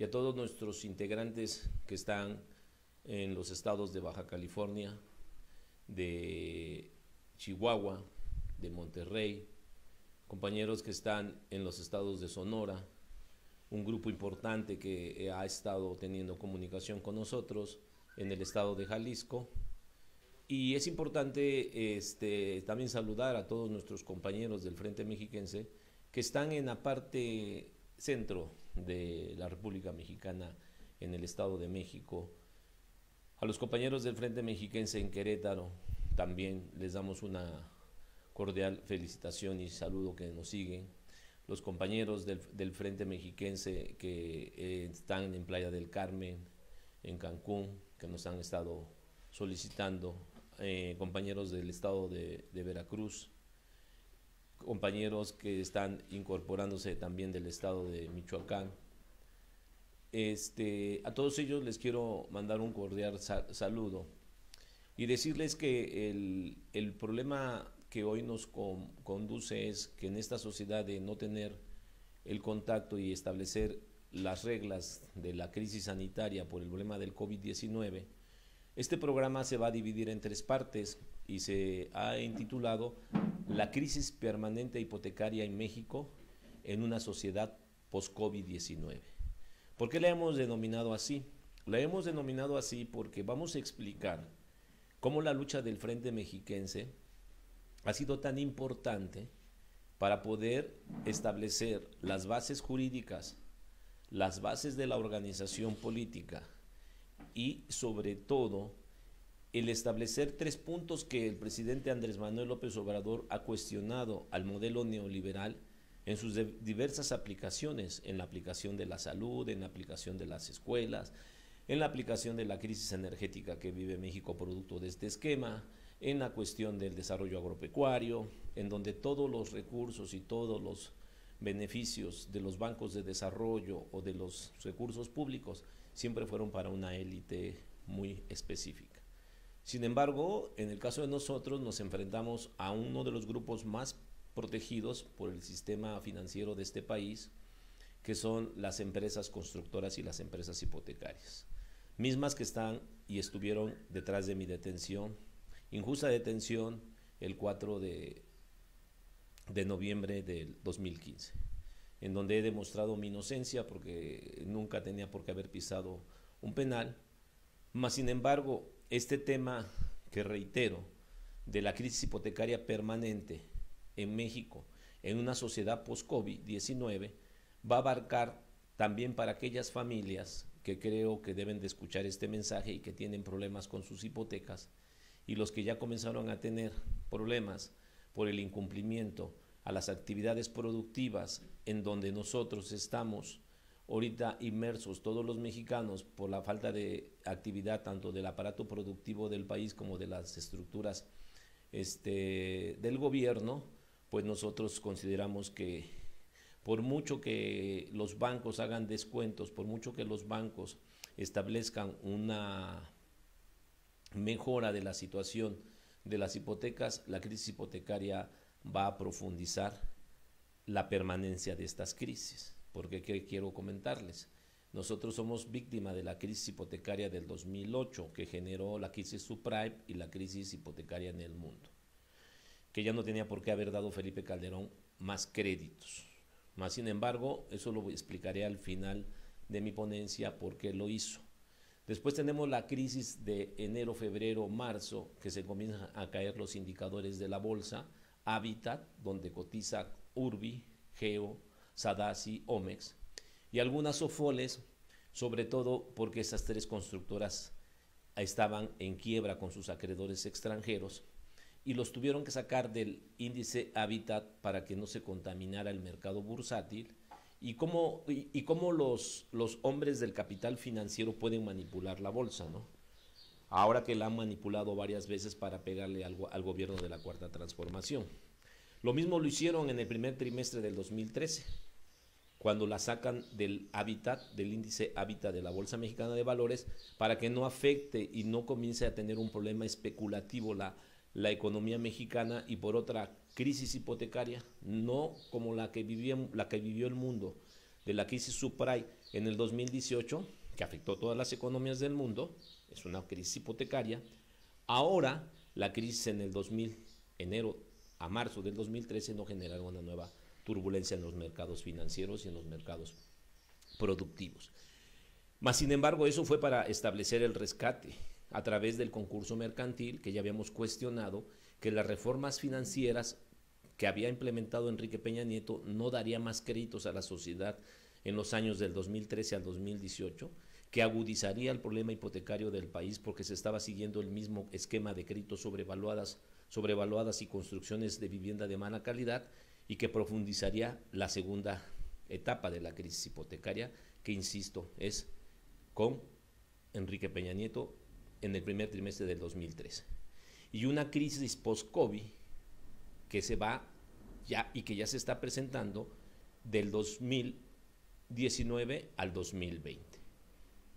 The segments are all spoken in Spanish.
y a todos nuestros integrantes que están en los estados de Baja California, de Chihuahua, de Monterrey, compañeros que están en los estados de Sonora, un grupo importante que ha estado teniendo comunicación con nosotros en el estado de Jalisco. Y es importante también saludar a todos nuestros compañeros del Frente Mexiquense que están en la parte centro de la República Mexicana, en el Estado de México. A los compañeros del Frente Mexiquense en Querétaro también les damos una cordial felicitación y saludo, que nos siguen. Los compañeros del Frente Mexiquense que están en Playa del Carmen, en Cancún, que nos han estado solicitando, compañeros del estado de Veracruz, compañeros que están incorporándose también del estado de Michoacán. A todos ellos les quiero mandar un cordial saludo y decirles que el problema que hoy nos conduce es que en esta sociedad de no tener el contacto y establecer las reglas de la crisis sanitaria por el problema del COVID-19, este programa se va a dividir en 3 partes y se ha intitulado La crisis permanente hipotecaria en México en una sociedad post-COVID-19. ¿Por qué la hemos denominado así? La hemos denominado así porque vamos a explicar cómo la lucha del Frente Mexiquense ha sido tan importante para poder establecer las bases jurídicas, las bases de la organización política y sobre todo el establecer 3 puntos que el presidente Andrés Manuel López Obrador ha cuestionado al modelo neoliberal en sus diversas aplicaciones, en la aplicación de la salud, en la aplicación de las escuelas, en la aplicación de la crisis energética que vive México producto de este esquema, en la cuestión del desarrollo agropecuario, en donde todos los recursos y todos los beneficios de los bancos de desarrollo o de los recursos públicos siempre fueron para una élite muy específica. Sin embargo, en el caso de nosotros nos enfrentamos a uno de los grupos más protegidos por el sistema financiero de este país, que son las empresas constructoras y las empresas hipotecarias, mismas que están y estuvieron detrás de mi detención, injusta detención, el 4 de noviembre del 2015, en donde he demostrado mi inocencia porque nunca tenía por qué haber pisado un penal. Mas, sin embargo, este tema que reitero, de la crisis hipotecaria permanente en México, en una sociedad post-COVID-19, va a abarcar también para aquellas familias que creo que deben de escuchar este mensaje y que tienen problemas con sus hipotecas, y los que ya comenzaron a tener problemas por el incumplimiento a las actividades productivas en donde nosotros estamos ahorita inmersos todos los mexicanos por la falta de actividad tanto del aparato productivo del país como de las estructuras del gobierno. Pues nosotros consideramos que por mucho que los bancos hagan descuentos, por mucho que los bancos establezcan una mejora de la situación de las hipotecas, la crisis hipotecaria va a profundizar la permanencia de estas crisis. Porque ¿qué quiero comentarles? Nosotros somos víctima de la crisis hipotecaria del 2008, que generó la crisis subprime y la crisis hipotecaria en el mundo, que ya no tenía por qué haber dado Felipe Calderón más créditos. Más sin embargo, eso lo explicaré al final de mi ponencia por qué lo hizo. Después tenemos la crisis de enero, febrero, marzo, que se comienzan a caer los indicadores de la bolsa, Habitat, donde cotiza Urbi, Geo, Sadasi, Omex, y algunas Sofoles, sobre todo porque esas 3 constructoras estaban en quiebra con sus acreedores extranjeros y los tuvieron que sacar del índice Habitat para que no se contaminara el mercado bursátil. Y cómo los hombres del capital financiero pueden manipular la bolsa, ¿no? Ahora que la han manipulado varias veces para pegarle al gobierno de la Cuarta Transformación. Lo mismo lo hicieron en el primer trimestre del 2013, cuando la sacan del Habitat, del índice Habitat de la Bolsa Mexicana de Valores, para que no afecte y no comience a tener un problema especulativo la economía mexicana, y por otra crisis hipotecaria, no como la que vivió el mundo, de la crisis subprime, en el 2018, que afectó a todas las economías del mundo, es una crisis hipotecaria. Ahora, la crisis en el 2000, enero a marzo del 2013, no generaron una nueva turbulencia en los mercados financieros y en los mercados productivos. Mas, sin embargo, eso fue para establecer el rescate a través del concurso mercantil, que ya habíamos cuestionado que las reformas financieras que había implementado Enrique Peña Nieto no daría más créditos a la sociedad en los años del 2013 al 2018, que agudizaría el problema hipotecario del país porque se estaba siguiendo el mismo esquema de créditos sobrevaluadas y construcciones de vivienda de mala calidad, y que profundizaría la segunda etapa de la crisis hipotecaria, que insisto, es con Enrique Peña Nieto en el primer trimestre del 2013. Y una crisis post-COVID que se va ya y que ya se está presentando del 2019 al 2020.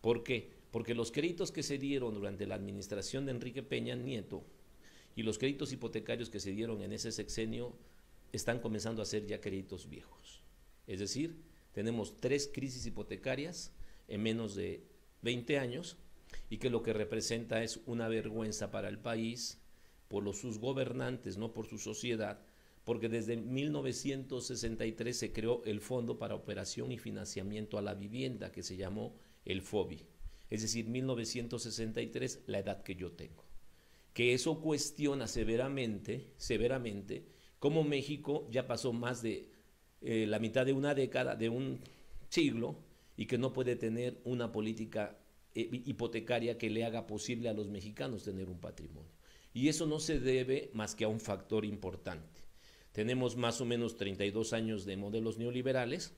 ¿Por qué? Porque los créditos que se dieron durante la administración de Enrique Peña Nieto y los créditos hipotecarios que se dieron en ese sexenio están comenzando a ser ya créditos viejos. Es decir, tenemos 3 crisis hipotecarias en menos de 20 años, y que lo que representa es una vergüenza para el país por sus gobernantes, no por su sociedad, porque desde 1963 se creó el Fondo para Operación y Financiamiento a la Vivienda, que se llamó el FOVI, es decir, 1963, la edad que yo tengo. Que eso cuestiona severamente cómo México ya pasó más de la mitad de una década, de un siglo, y que no puede tener una política hipotecaria que le haga posible a los mexicanos tener un patrimonio. Y eso no se debe más que a un factor importante. Tenemos más o menos 32 años de modelos neoliberales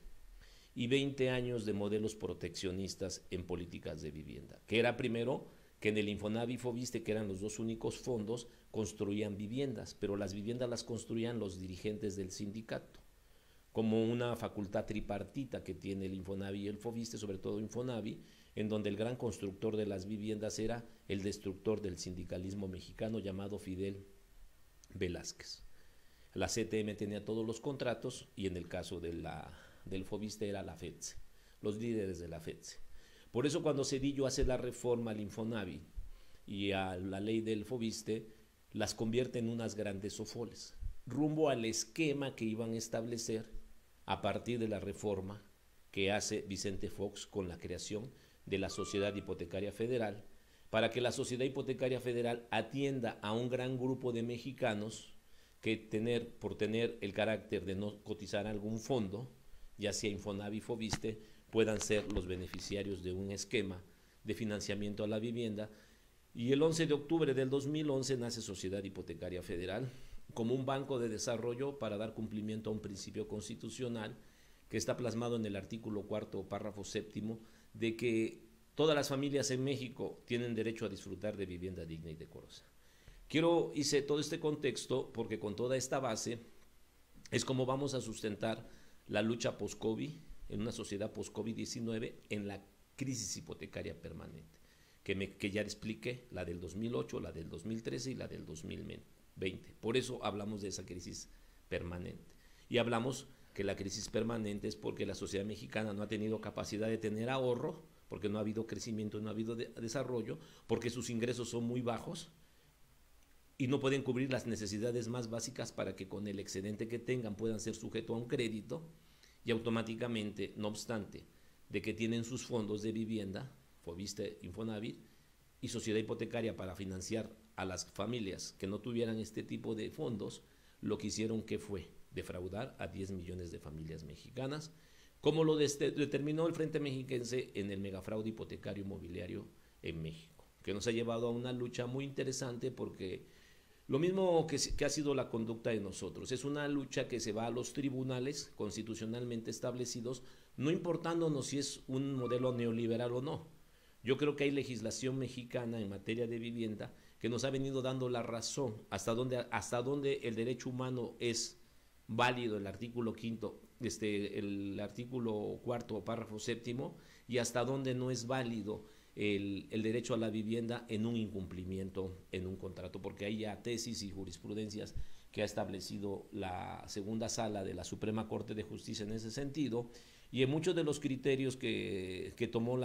y 20 años de modelos proteccionistas en políticas de vivienda, que era primero que en el Infonavit y Foviste, que eran los 2 únicos fondos, construían viviendas, pero las viviendas las construían los dirigentes del sindicato, como una facultad tripartita que tiene el Infonavit y el Foviste, sobre todo Infonavit, en donde el gran constructor de las viviendas era el destructor del sindicalismo mexicano llamado Fidel Velázquez. La CTM tenía todos los contratos, y en el caso del Foviste era la FETSE, los líderes de la FETSE. Por eso cuando Zedillo hace la reforma al Infonavit y a la ley del Foviste, las convierte en unas grandes sofoles, rumbo al esquema que iban a establecer a partir de la reforma que hace Vicente Fox con la creación de la Sociedad Hipotecaria Federal, para que la Sociedad Hipotecaria Federal atienda a un gran grupo de mexicanos que por tener el carácter de no cotizar algún fondo, ya sea Infonavit y Foviste, puedan ser los beneficiarios de un esquema de financiamiento a la vivienda. Y el 11 de octubre del 2011 nace Sociedad Hipotecaria Federal como un banco de desarrollo para dar cumplimiento a un principio constitucional que está plasmado en el artículo 4, párrafo 7, de que todas las familias en México tienen derecho a disfrutar de vivienda digna y decorosa. Hice todo este contexto porque con toda esta base es como vamos a sustentar la lucha post-COVID, en una sociedad post-COVID-19, en la crisis hipotecaria permanente, que ya expliqué, la del 2008, la del 2013 y la del 2020. Por eso hablamos de esa crisis permanente. Y hablamos que la crisis permanente es porque la sociedad mexicana no ha tenido capacidad de tener ahorro, porque no ha habido crecimiento, no ha habido desarrollo, porque sus ingresos son muy bajos y no pueden cubrir las necesidades más básicas para que con el excedente que tengan puedan ser sujetos a un crédito, y automáticamente, no obstante de que tienen sus fondos de vivienda, Foviste, Infonavit y Sociedad Hipotecaria para financiar a las familias que no tuvieran este tipo de fondos, lo que hicieron que fue defraudar a 10 millones de familias mexicanas, como lo determinó el Frente Mexiquense en el megafraude hipotecario inmobiliario en México, que nos ha llevado a una lucha muy interesante, porque lo mismo que ha sido la conducta de nosotros, es una lucha que se va a los tribunales constitucionalmente establecidos, no importándonos si es un modelo neoliberal o no. Yo creo que hay legislación mexicana en materia de vivienda que nos ha venido dando la razón hasta dónde el derecho humano es válido, el artículo 5, el artículo 4, párrafo 7, y hasta dónde no es válido el derecho a la vivienda en un incumplimiento en un contrato, porque hay ya tesis y jurisprudencias que ha establecido la segunda sala de la Suprema Corte de Justicia en ese sentido, y en muchos de los criterios que tomó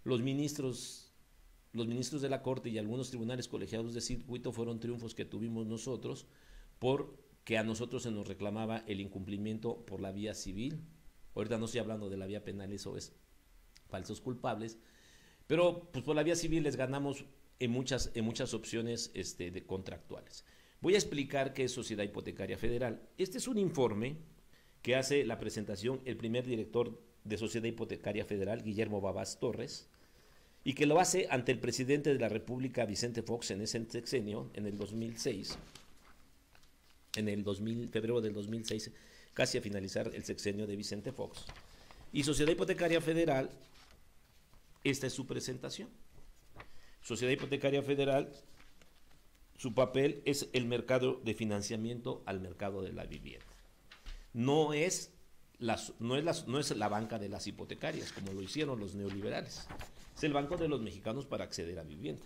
los ministros de la Corte y algunos tribunales colegiados de circuito fueron triunfos que tuvimos nosotros, porque a nosotros se nos reclamaba el incumplimiento por la vía civil. Ahorita no estoy hablando de la vía penal, eso es falsos culpables, pero pues por la vía civil les ganamos en muchas opciones contractuales. Voy a explicar qué es Sociedad Hipotecaria Federal. Este es un informe que hace la presentación el primer director de Sociedad Hipotecaria Federal, Guillermo Babás Torres, y que lo hace ante el presidente de la República, Vicente Fox, en ese sexenio, en el 2006, febrero del 2006, casi a finalizar el sexenio de Vicente Fox. Y Sociedad Hipotecaria Federal, esta es su presentación. Sociedad Hipotecaria Federal, su papel es el mercado de financiamiento al mercado de la vivienda. No es la banca de las hipotecarias, como lo hicieron los neoliberales. Es el banco de los mexicanos para acceder a vivienda.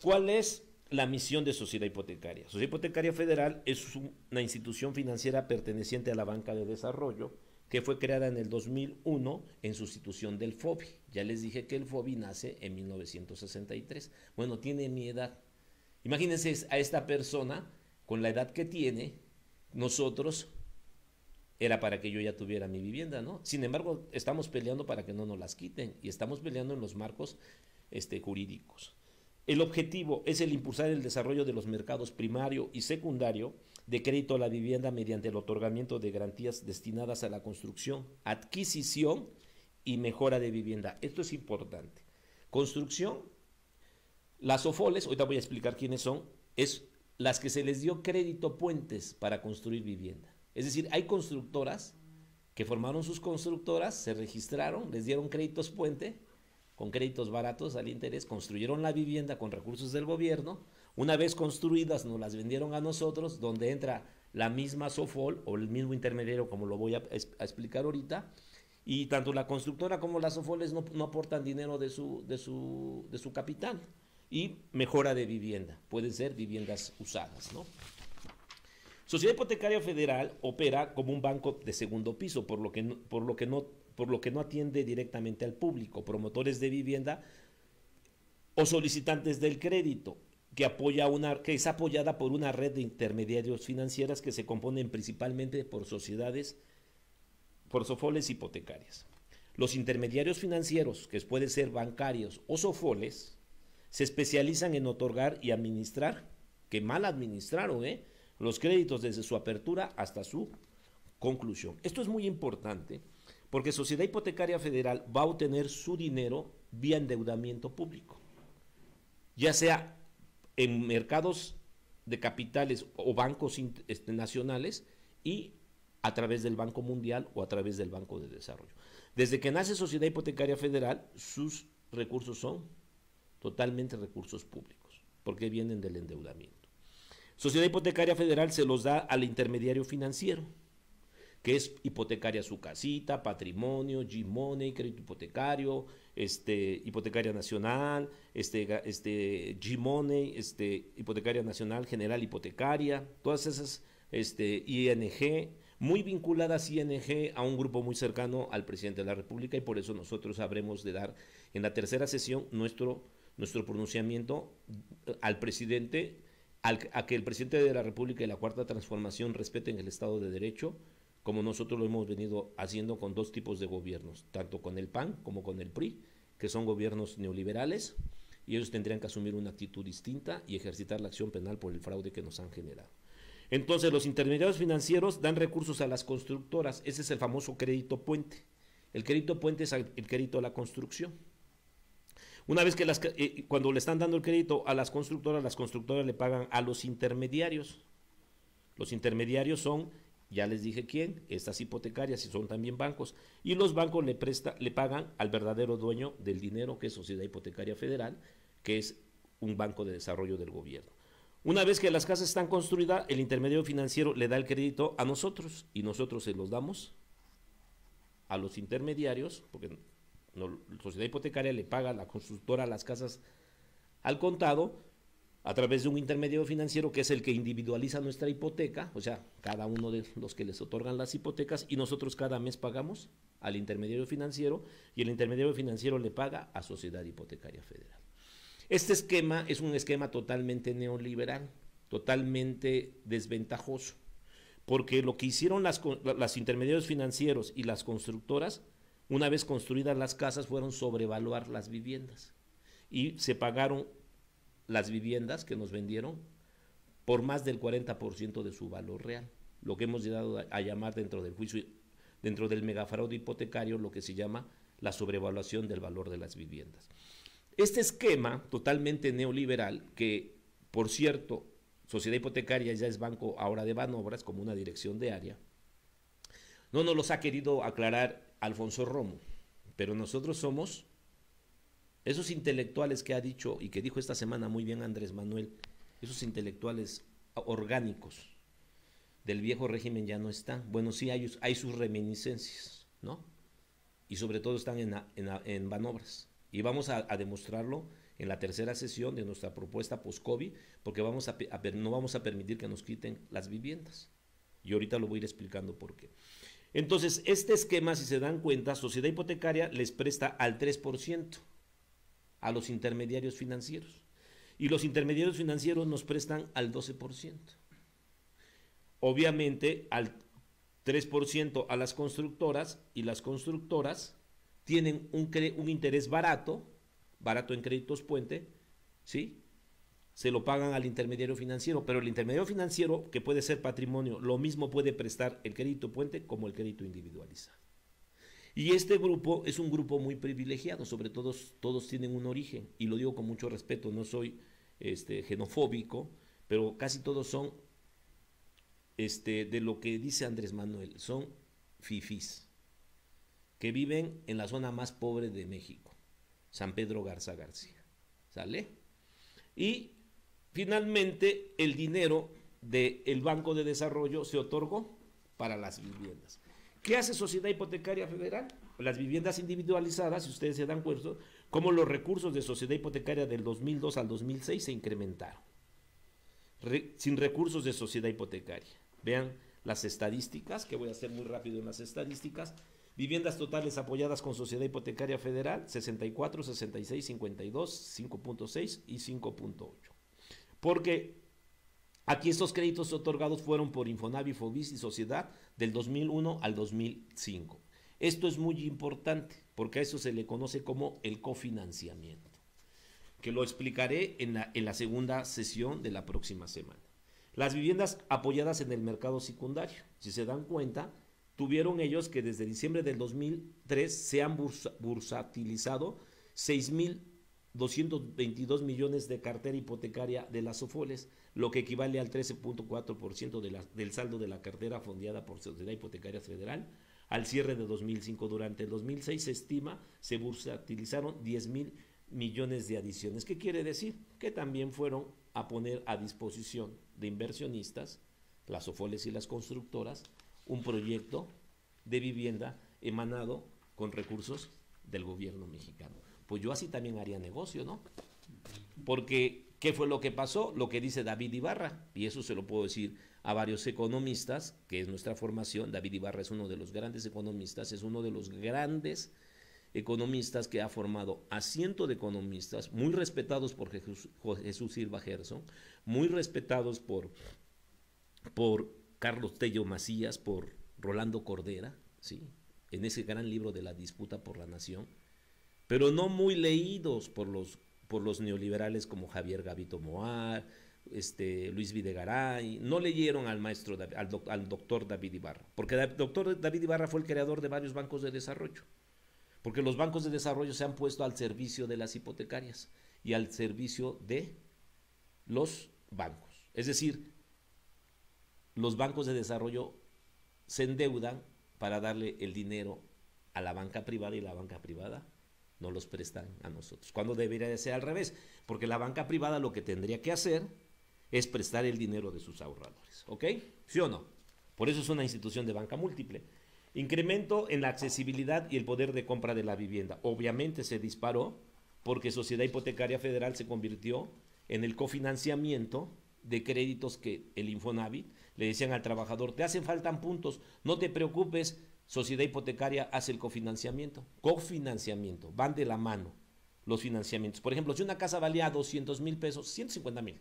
¿Cuál es la misión de Sociedad Hipotecaria? Sociedad Hipotecaria Federal es una institución financiera perteneciente a la banca de desarrollo que fue creada en el 2001 en sustitución del FOBI. Ya les dije que el FOBI nace en 1963. Bueno, tiene mi edad. Imagínense a esta persona con la edad que tiene, nosotros era para que yo ya tuviera mi vivienda, ¿no? Sin embargo, estamos peleando para que no nos las quiten y estamos peleando en los marcos jurídicos. El objetivo es el impulsar el desarrollo de los mercados primario y secundario de crédito a la vivienda mediante el otorgamiento de garantías destinadas a la construcción, adquisición y mejora de vivienda. Esto es importante. Construcción, las OFOLES, ahorita voy a explicar quiénes son, es las que se les dio crédito puentes para construir vivienda. Es decir, hay constructoras que formaron sus constructoras, se registraron, les dieron créditos puente, con créditos baratos al interés, construyeron la vivienda con recursos del gobierno. Una vez construidas nos las vendieron a nosotros, donde entra la misma SOFOL o el mismo intermediario, como lo voy a explicar ahorita, y tanto la constructora como las SOFOLes no aportan dinero de su capital, y mejora de vivienda, pueden ser viviendas usadas, ¿no? Sociedad Hipotecaria Federal opera como un banco de segundo piso, por lo que no atiende directamente al público, promotores de vivienda o solicitantes del crédito, que es apoyada por una red de intermediarios financieras que se componen principalmente por sociedades, por SOFOLES hipotecarias. Los intermediarios financieros, que pueden ser bancarios o SOFOLES, se especializan en otorgar y administrar, que mal administraron, los créditos desde su apertura hasta su conclusión. Esto es muy importante porque Sociedad Hipotecaria Federal va a obtener su dinero vía endeudamiento público, ya sea en mercados de capitales o bancos nacionales y a través del Banco Mundial o a través del Banco de Desarrollo. Desde que nace Sociedad Hipotecaria Federal, sus recursos son totalmente recursos públicos, porque vienen del endeudamiento. Sociedad Hipotecaria Federal se los da al intermediario financiero, que es hipotecaria su casita, patrimonio, G-Money, crédito hipotecario, hipotecaria nacional, G-Money, hipotecaria nacional, general hipotecaria, todas esas, ING, muy vinculadas ING a un grupo muy cercano al presidente de la República, y por eso nosotros habremos de dar en la tercera sesión nuestro pronunciamiento al presidente, a que el presidente de la República y la Cuarta Transformación respeten el Estado de Derecho, como nosotros lo hemos venido haciendo con dos tipos de gobiernos, tanto con el PAN como con el PRI, que son gobiernos neoliberales, y ellos tendrían que asumir una actitud distinta y ejercitar la acción penal por el fraude que nos han generado. Entonces, los intermediarios financieros dan recursos a las constructoras. Ese es el famoso crédito puente. El crédito puente es el crédito a la construcción. Una vez que cuando le están dando el crédito a las constructoras le pagan a los intermediarios. Los intermediarios son, ya les dije quién, estas hipotecarias, y son también bancos. Y los bancos le pagan al verdadero dueño del dinero, que es Sociedad Hipotecaria Federal, que es un banco de desarrollo del gobierno. Una vez que las casas están construidas, el intermediario financiero le da el crédito a nosotros, y nosotros se los damos a los intermediarios, porque la sociedad hipotecaria le paga a la constructora las casas al contado, a través de un intermediario financiero que es el que individualiza nuestra hipoteca, o sea, cada uno de los que les otorgan las hipotecas, y nosotros cada mes pagamos al intermediario financiero y el intermediario financiero le paga a Sociedad Hipotecaria Federal. Este esquema es un esquema totalmente neoliberal, totalmente desventajoso, porque lo que hicieron las intermediarios financieros y las constructoras, una vez construidas las casas, fueron sobrevaluar las viviendas y se pagaron las viviendas que nos vendieron por más del 40% de su valor real, lo que hemos llegado a llamar dentro del juicio, dentro del megafraude hipotecario, lo que se llama la sobrevaluación del valor de las viviendas. Este esquema totalmente neoliberal, que por cierto, Sociedad Hipotecaria ya es banco ahora de Banobras como una dirección de área, no nos los ha querido aclarar Alfonso Romo, pero nosotros somos esos intelectuales que ha dicho y que dijo esta semana muy bien Andrés Manuel, esos intelectuales orgánicos del viejo régimen ya no están. Bueno, sí hay sus reminiscencias, ¿no? Y sobre todo están en Banobras. Y vamos a demostrarlo en la tercera sesión de nuestra propuesta post-COVID, porque no vamos a permitir que nos quiten las viviendas. Y ahorita lo voy a ir explicando por qué. Entonces, este esquema, si se dan cuenta, Sociedad Hipotecaria les presta al 3% a los intermediarios financieros. Y los intermediarios financieros nos prestan al 12%. Obviamente, al 3% a las constructoras, y las constructoras tienen un interés barato en créditos puente, ¿sí? Se lo pagan al intermediario financiero, pero el intermediario financiero, que puede ser patrimonio, lo mismo puede prestar el crédito puente como el crédito individualizado. Y este grupo es un grupo muy privilegiado, sobre todo todos tienen un origen, y lo digo con mucho respeto, no soy xenofóbico, pero casi todos son, de lo que dice Andrés Manuel, son fifís, que viven en la zona más pobre de México, San Pedro Garza García, ¿sale? Y finalmente el dinero del Banco de Desarrollo se otorgó para las viviendas. ¿Qué hace Sociedad Hipotecaria Federal? Las viviendas individualizadas, si ustedes se dan cuenta, cómo los recursos de Sociedad Hipotecaria del 2002 al 2006 se incrementaron, sin recursos de Sociedad Hipotecaria. Vean las estadísticas, que voy a hacer muy rápido en las estadísticas. Viviendas totales apoyadas con Sociedad Hipotecaria Federal, 64, 66, 52, 5.6 y 5.8. Porque aquí estos créditos otorgados fueron por Infonavit, Fobis y Sociedad del 2001 al 2005. Esto es muy importante porque a eso se le conoce como el cofinanciamiento, que lo explicaré en la segunda sesión de la próxima semana. Las viviendas apoyadas en el mercado secundario, si se dan cuenta, tuvieron ellos que desde diciembre del 2003 se han bursatilizado 6.222 millones de cartera hipotecaria de las SOFOLES, lo que equivale al 13.4% del saldo de la cartera fondeada por Sociedad Hipotecaria Federal. Al cierre de 2005, durante el 2006 se estima, se bursatilizaron 10.000 millones de adiciones. ¿Qué quiere decir? Que también fueron a poner a disposición de inversionistas, las SOFOLES y las constructoras, un proyecto de vivienda emanado con recursos del gobierno mexicano. Pues yo así también haría negocio, ¿no? Porque, ¿qué fue lo que pasó? Lo que dice David Ibarra, y eso se lo puedo decir a varios economistas, que es nuestra formación. David Ibarra es uno de los grandes economistas, es uno de los grandes economistas que ha formado a cientos de economistas, muy respetados por Jesús Silva Gerson, muy respetados por Carlos Tello Macías, por Rolando Cordera, ¿sí? En ese gran libro de La disputa por la nación, pero no muy leídos por los neoliberales como Javier Gavito Moar, Luis Videgaray. No leyeron al maestro, al doctor David Ibarra, porque el doctor David Ibarra fue el creador de varios bancos de desarrollo, porque los bancos de desarrollo se han puesto al servicio de las hipotecarias y al servicio de los bancos. Es decir, los bancos de desarrollo se endeudan para darle el dinero a la banca privada y la banca privada no los prestan a nosotros, cuando debería de ser al revés, porque la banca privada lo que tendría que hacer es prestar el dinero de sus ahorradores, ¿ok? ¿Sí o no? Por eso es una institución de banca múltiple. Incremento en la accesibilidad y el poder de compra de la vivienda. Obviamente se disparó porque Sociedad Hipotecaria Federal se convirtió en el cofinanciamiento de créditos que el Infonavit le decían al trabajador, te hacen falta puntos, no te preocupes, Sociedad Hipotecaria hace el cofinanciamiento. Cofinanciamiento, van de la mano los financiamientos. Por ejemplo, si una casa valía 200,000 pesos, 150,000,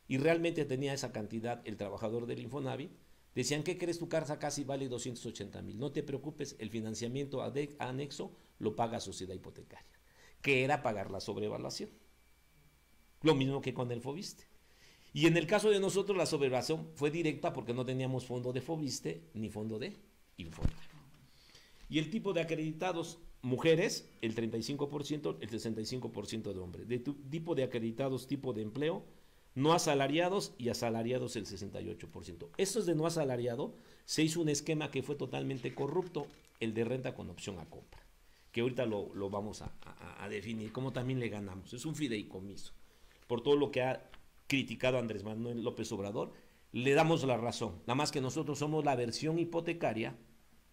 y realmente tenía esa cantidad el trabajador del Infonavit, decían, ¿qué crees? Tu casa casi vale 280,000. No te preocupes, el financiamiento anexo lo paga Sociedad Hipotecaria, que era pagar la sobrevaluación. Lo mismo que con el Foviste. Y en el caso de nosotros la sobrevaluación fue directa porque no teníamos fondo de Foviste ni fondo de Infonavit. Y el tipo de acreditados, mujeres, el 35%, el 65% de hombres. De tipo de acreditados, tipo de empleo, no asalariados y asalariados el 68%. Estos de no asalariado, se hizo un esquema que fue totalmente corrupto, el de renta con opción a compra, que ahorita lo vamos a definir, cómo también le ganamos. Es un fideicomiso. Por todo lo que ha criticado Andrés Manuel López Obrador, le damos la razón. Nada más que nosotros somos la versión hipotecaria,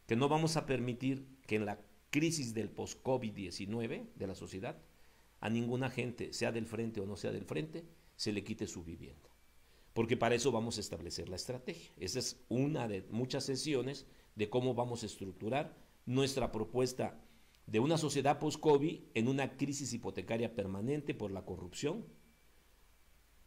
que no vamos a permitir que en la crisis del post-COVID-19 de la sociedad, a ninguna gente, sea del frente o no sea del frente, se le quite su vivienda. Porque para eso vamos a establecer la estrategia. Esa es una de muchas sesiones de cómo vamos a estructurar nuestra propuesta de una sociedad post-COVID en una crisis hipotecaria permanente por la corrupción,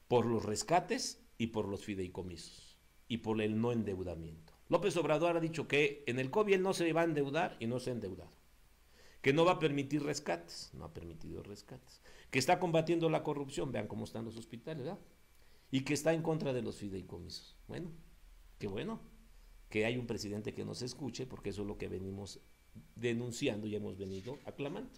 por los rescates y por los fideicomisos y por el no endeudamiento. López Obrador ha dicho que en el COVID él no se va a endeudar y no se ha endeudado, que no va a permitir rescates, no ha permitido rescates, que está combatiendo la corrupción, vean cómo están los hospitales, ¿verdad? Y que está en contra de los fideicomisos. Bueno, qué bueno que hay un presidente que nos escuche, porque eso es lo que venimos denunciando y hemos venido aclamando.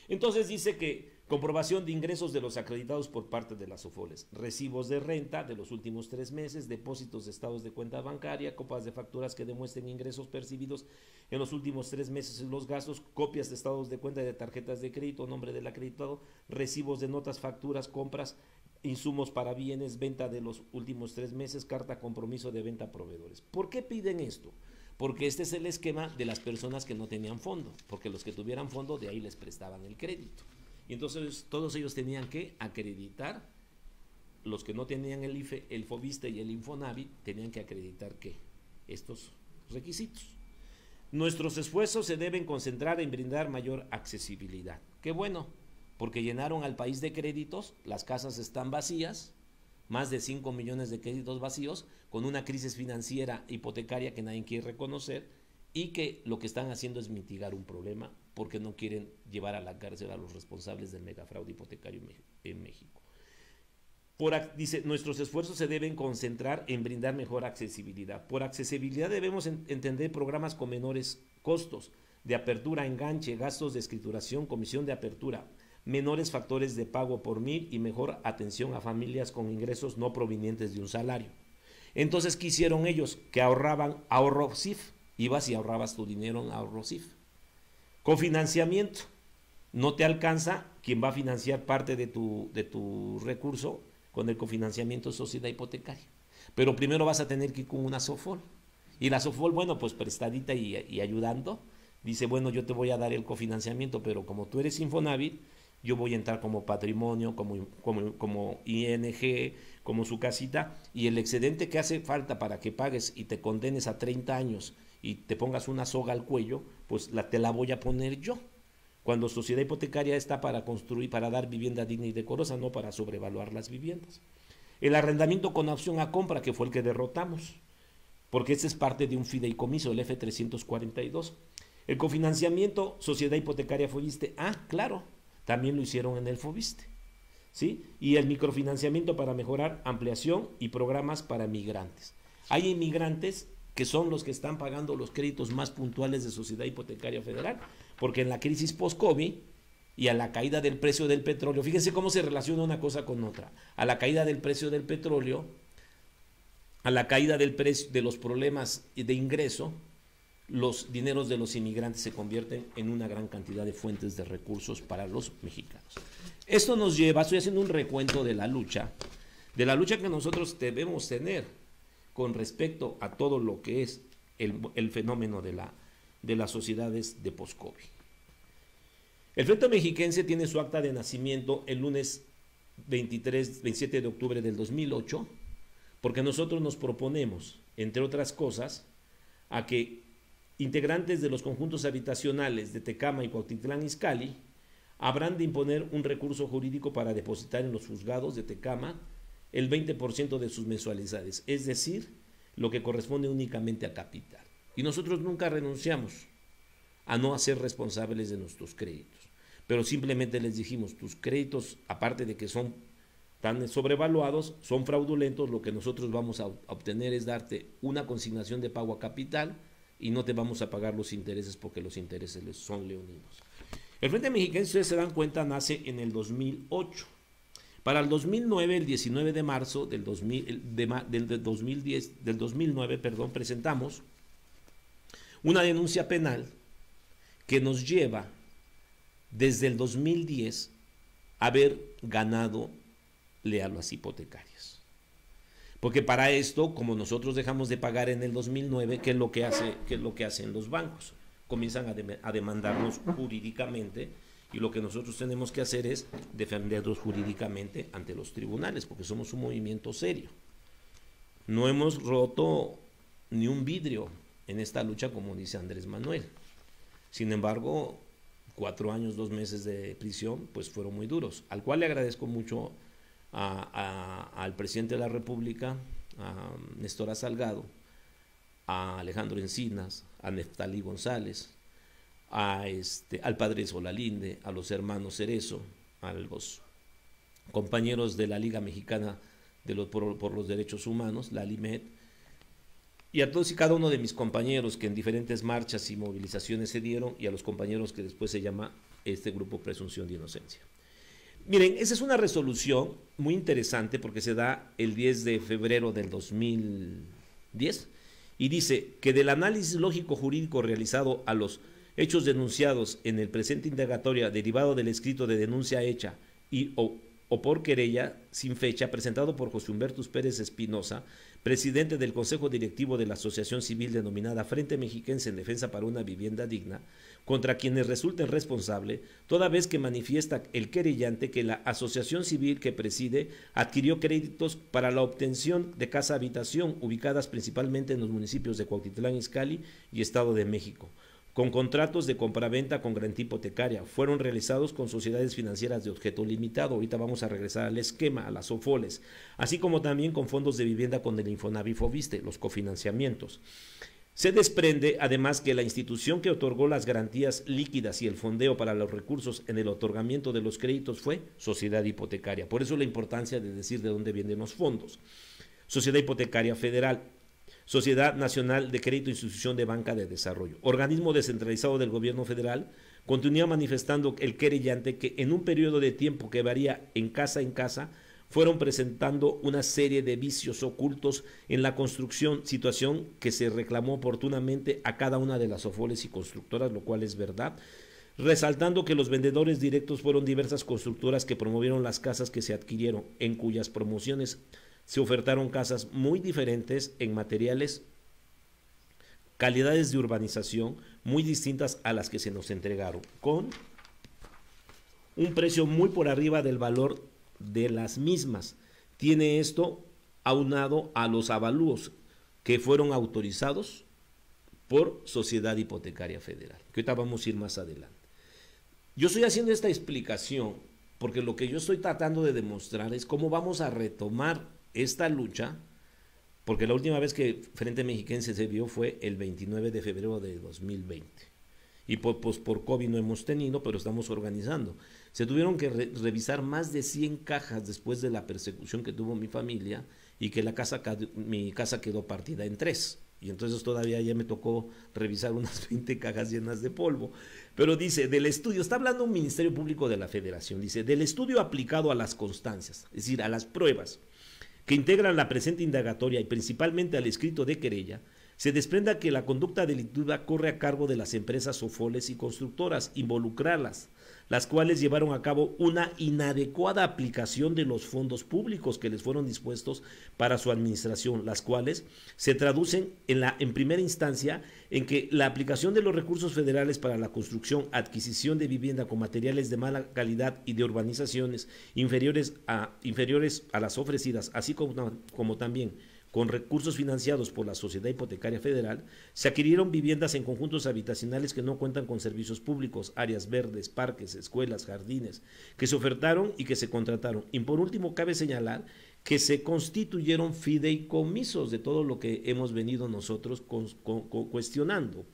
Entonces dice que comprobación de ingresos de los acreditados por parte de las SOFOLES, recibos de renta de los últimos 3 meses, depósitos de estados de cuenta bancaria, copias de facturas que demuestren ingresos percibidos en los últimos 3 meses en los gastos, copias de estados de cuenta y de tarjetas de crédito, nombre del acreditado, recibos de notas, facturas, compras, insumos para bienes, venta de los últimos 3 meses, carta compromiso de venta a proveedores. ¿Por qué piden esto? Porque este es el esquema de las personas que no tenían fondo, porque los que tuvieran fondo de ahí les prestaban el crédito. Y entonces todos ellos tenían que acreditar, los que no tenían el IFE, el Foviste y el Infonavit, tenían que acreditar ¿qué? Estos requisitos. Nuestros esfuerzos se deben concentrar en brindar mayor accesibilidad. Qué bueno, porque llenaron al país de créditos, las casas están vacías, más de 5 millones de créditos vacíos, con una crisis financiera hipotecaria que nadie quiere reconocer y que lo que están haciendo es mitigar un problema porque no quieren llevar a la cárcel a los responsables del megafraude hipotecario en México. Dice, nuestros esfuerzos se deben concentrar en brindar mejor accesibilidad. Por accesibilidad debemos entender programas con menores costos de apertura, enganche, gastos de escrituración, comisión de apertura, menores factores de pago por MIR y mejor atención a familias con ingresos no provenientes de un salario. Entonces, ¿qué hicieron ellos? Que ahorraban ahorro-SIF. Ibas y ahorrabas tu dinero en ahorro-SIF. Cofinanciamiento. No te alcanza quien va a financiar parte de tu recurso con el cofinanciamiento sociedad hipotecaria. Pero primero vas a tener que ir con una SOFOL. Y la SOFOL, bueno, pues prestadita y ayudando, dice, bueno, yo te voy a dar el cofinanciamiento, pero como tú eres Infonavit, yo voy a entrar como patrimonio, como ING, como su casita, y el excedente que hace falta para que pagues y te condenes a 30 años y te pongas una soga al cuello, pues te la voy a poner yo. Cuando sociedad hipotecaria está para construir, para dar vivienda digna y decorosa, no para sobrevaluar las viviendas. El arrendamiento con opción a compra, que fue el que derrotamos, porque ese es parte de un fideicomiso, el F342. El cofinanciamiento, sociedad hipotecaria Foviste, claro, también lo hicieron en el Foviste, ¿sí? Y el microfinanciamiento para mejorar ampliación y programas para migrantes. Hay inmigrantes que son los que están pagando los créditos más puntuales de Sociedad Hipotecaria Federal, porque en la crisis post-COVID y a la caída del precio del petróleo, fíjense cómo se relaciona una cosa con otra, a la caída del precio del petróleo, a la caída del precio de los problemas de ingreso, los dineros de los inmigrantes se convierten en una gran cantidad de fuentes de recursos para los mexicanos. Esto nos lleva, estoy haciendo un recuento de la lucha que nosotros debemos tener con respecto a todo lo que es el fenómeno de las sociedades de post-COVID. El Frente Mexiquense tiene su acta de nacimiento el lunes 27 de octubre del 2008, porque nosotros nos proponemos, entre otras cosas, a que integrantes de los conjuntos habitacionales de Tecama y Cuautitlán Izcalli habrán de imponer un recurso jurídico para depositar en los juzgados de Tecama el 20% de sus mensualidades, es decir, lo que corresponde únicamente a capital. Y nosotros nunca renunciamos a no hacer responsables de nuestros créditos, pero simplemente les dijimos, tus créditos, aparte de que son tan sobrevaluados, son fraudulentos, lo que nosotros vamos a obtener es darte una consignación de pago a capital y no te vamos a pagar los intereses porque los intereses son leoninos. El Frente Mexiquense, ustedes se dan cuenta, nace en el 2008. Para el 2009, el 19 de marzo del 2009, presentamos una denuncia penal que nos lleva desde el 2010 a haber ganado a las hipotecarias. Porque para esto, como nosotros dejamos de pagar en el 2009, ¿qué es lo que hacen los bancos? Comienzan a demandarnos jurídicamente, y lo que nosotros tenemos que hacer es defenderlos jurídicamente ante los tribunales, porque somos un movimiento serio. No hemos roto ni un vidrio en esta lucha, como dice Andrés Manuel. Sin embargo, 4 años, 2 meses de prisión, pues fueron muy duros, al cual le agradezco mucho al presidente de la República, a Néstor Salgado, a Alejandro Encinas, a Neftalí González, al padre Solalinde, a los hermanos Cerezo, a los compañeros de la Liga Mexicana por los Derechos Humanos, la LIMED, y a todos y cada uno de mis compañeros que en diferentes marchas y movilizaciones se dieron, y a los compañeros que después se llama este grupo Presunción de Inocencia. Miren, esa es una resolución muy interesante porque se da el 10 de febrero del 2010 y dice que del análisis lógico jurídico realizado a los hechos denunciados en el presente indagatoria derivado del escrito de denuncia hecha o por querella sin fecha presentado por José Humberto Pérez Espinosa, presidente del Consejo Directivo de la Asociación Civil denominada Frente Mexiquense en Defensa para una Vivienda Digna, contra quienes resulten responsable, toda vez que manifiesta el querellante que la asociación civil que preside adquirió créditos para la obtención de casa-habitación ubicadas principalmente en los municipios de Cuautitlán Izcalli y Estado de México, con contratos de compraventa con garantía hipotecaria. Fueron realizados con sociedades financieras de objeto limitado. Ahorita vamos a regresar al esquema, a las OFOLES, así como también con fondos de vivienda con el Infonavit Foviste, los cofinanciamientos. Se desprende, además, que la institución que otorgó las garantías líquidas y el fondeo para los recursos en el otorgamiento de los créditos fue Sociedad Hipotecaria. Por eso la importancia de decir de dónde vienen los fondos. Sociedad Hipotecaria Federal, Sociedad Nacional de Crédito e Institución de Banca de Desarrollo, organismo descentralizado del gobierno federal, continúa manifestando el querellante que en un periodo de tiempo que varía en casa, fueron presentando una serie de vicios ocultos en la construcción, situación que se reclamó oportunamente a cada una de las OFOLES y constructoras, lo cual es verdad, resaltando que los vendedores directos fueron diversas constructoras que promovieron las casas que se adquirieron, en cuyas promociones se ofertaron casas muy diferentes en materiales, calidades de urbanización muy distintas a las que se nos entregaron, con un precio muy por arriba del valor de las mismas. Tiene esto aunado a los avalúos que fueron autorizados por Sociedad Hipotecaria Federal, que ahorita vamos a ir más adelante. Yo estoy haciendo esta explicación porque lo que yo estoy tratando de demostrar es cómo vamos a retomar esta lucha, porque la última vez que Frente Mexiquense se vio fue el 29 de febrero de 2020. Y por COVID no hemos tenido, pero estamos organizando. Se tuvieron que revisar más de 100 cajas después de la persecución que tuvo mi familia y que mi casa quedó partida en 3. Y entonces todavía ya me tocó revisar unas 20 cajas llenas de polvo. Pero dice, del estudio, está hablando un Ministerio Público de la Federación, dice, del estudio aplicado a las constancias, es decir, a las pruebas que integran la presente indagatoria y principalmente al escrito de querella, se desprenda que la conducta delictiva corre a cargo de las empresas sofoles y constructoras involucradas, las cuales llevaron a cabo una inadecuada aplicación de los fondos públicos que les fueron dispuestos para su administración, las cuales se traducen en primera instancia en que la aplicación de los recursos federales para la construcción, adquisición de vivienda con materiales de mala calidad y de urbanizaciones inferiores a las ofrecidas, así como también con recursos financiados por la Sociedad Hipotecaria Federal, se adquirieron viviendas en conjuntos habitacionales que no cuentan con servicios públicos, áreas verdes, parques, escuelas, jardines, que se ofertaron y que se contrataron. Y por último, cabe señalar que se constituyeron fideicomisos de todo lo que hemos venido nosotros cuestionando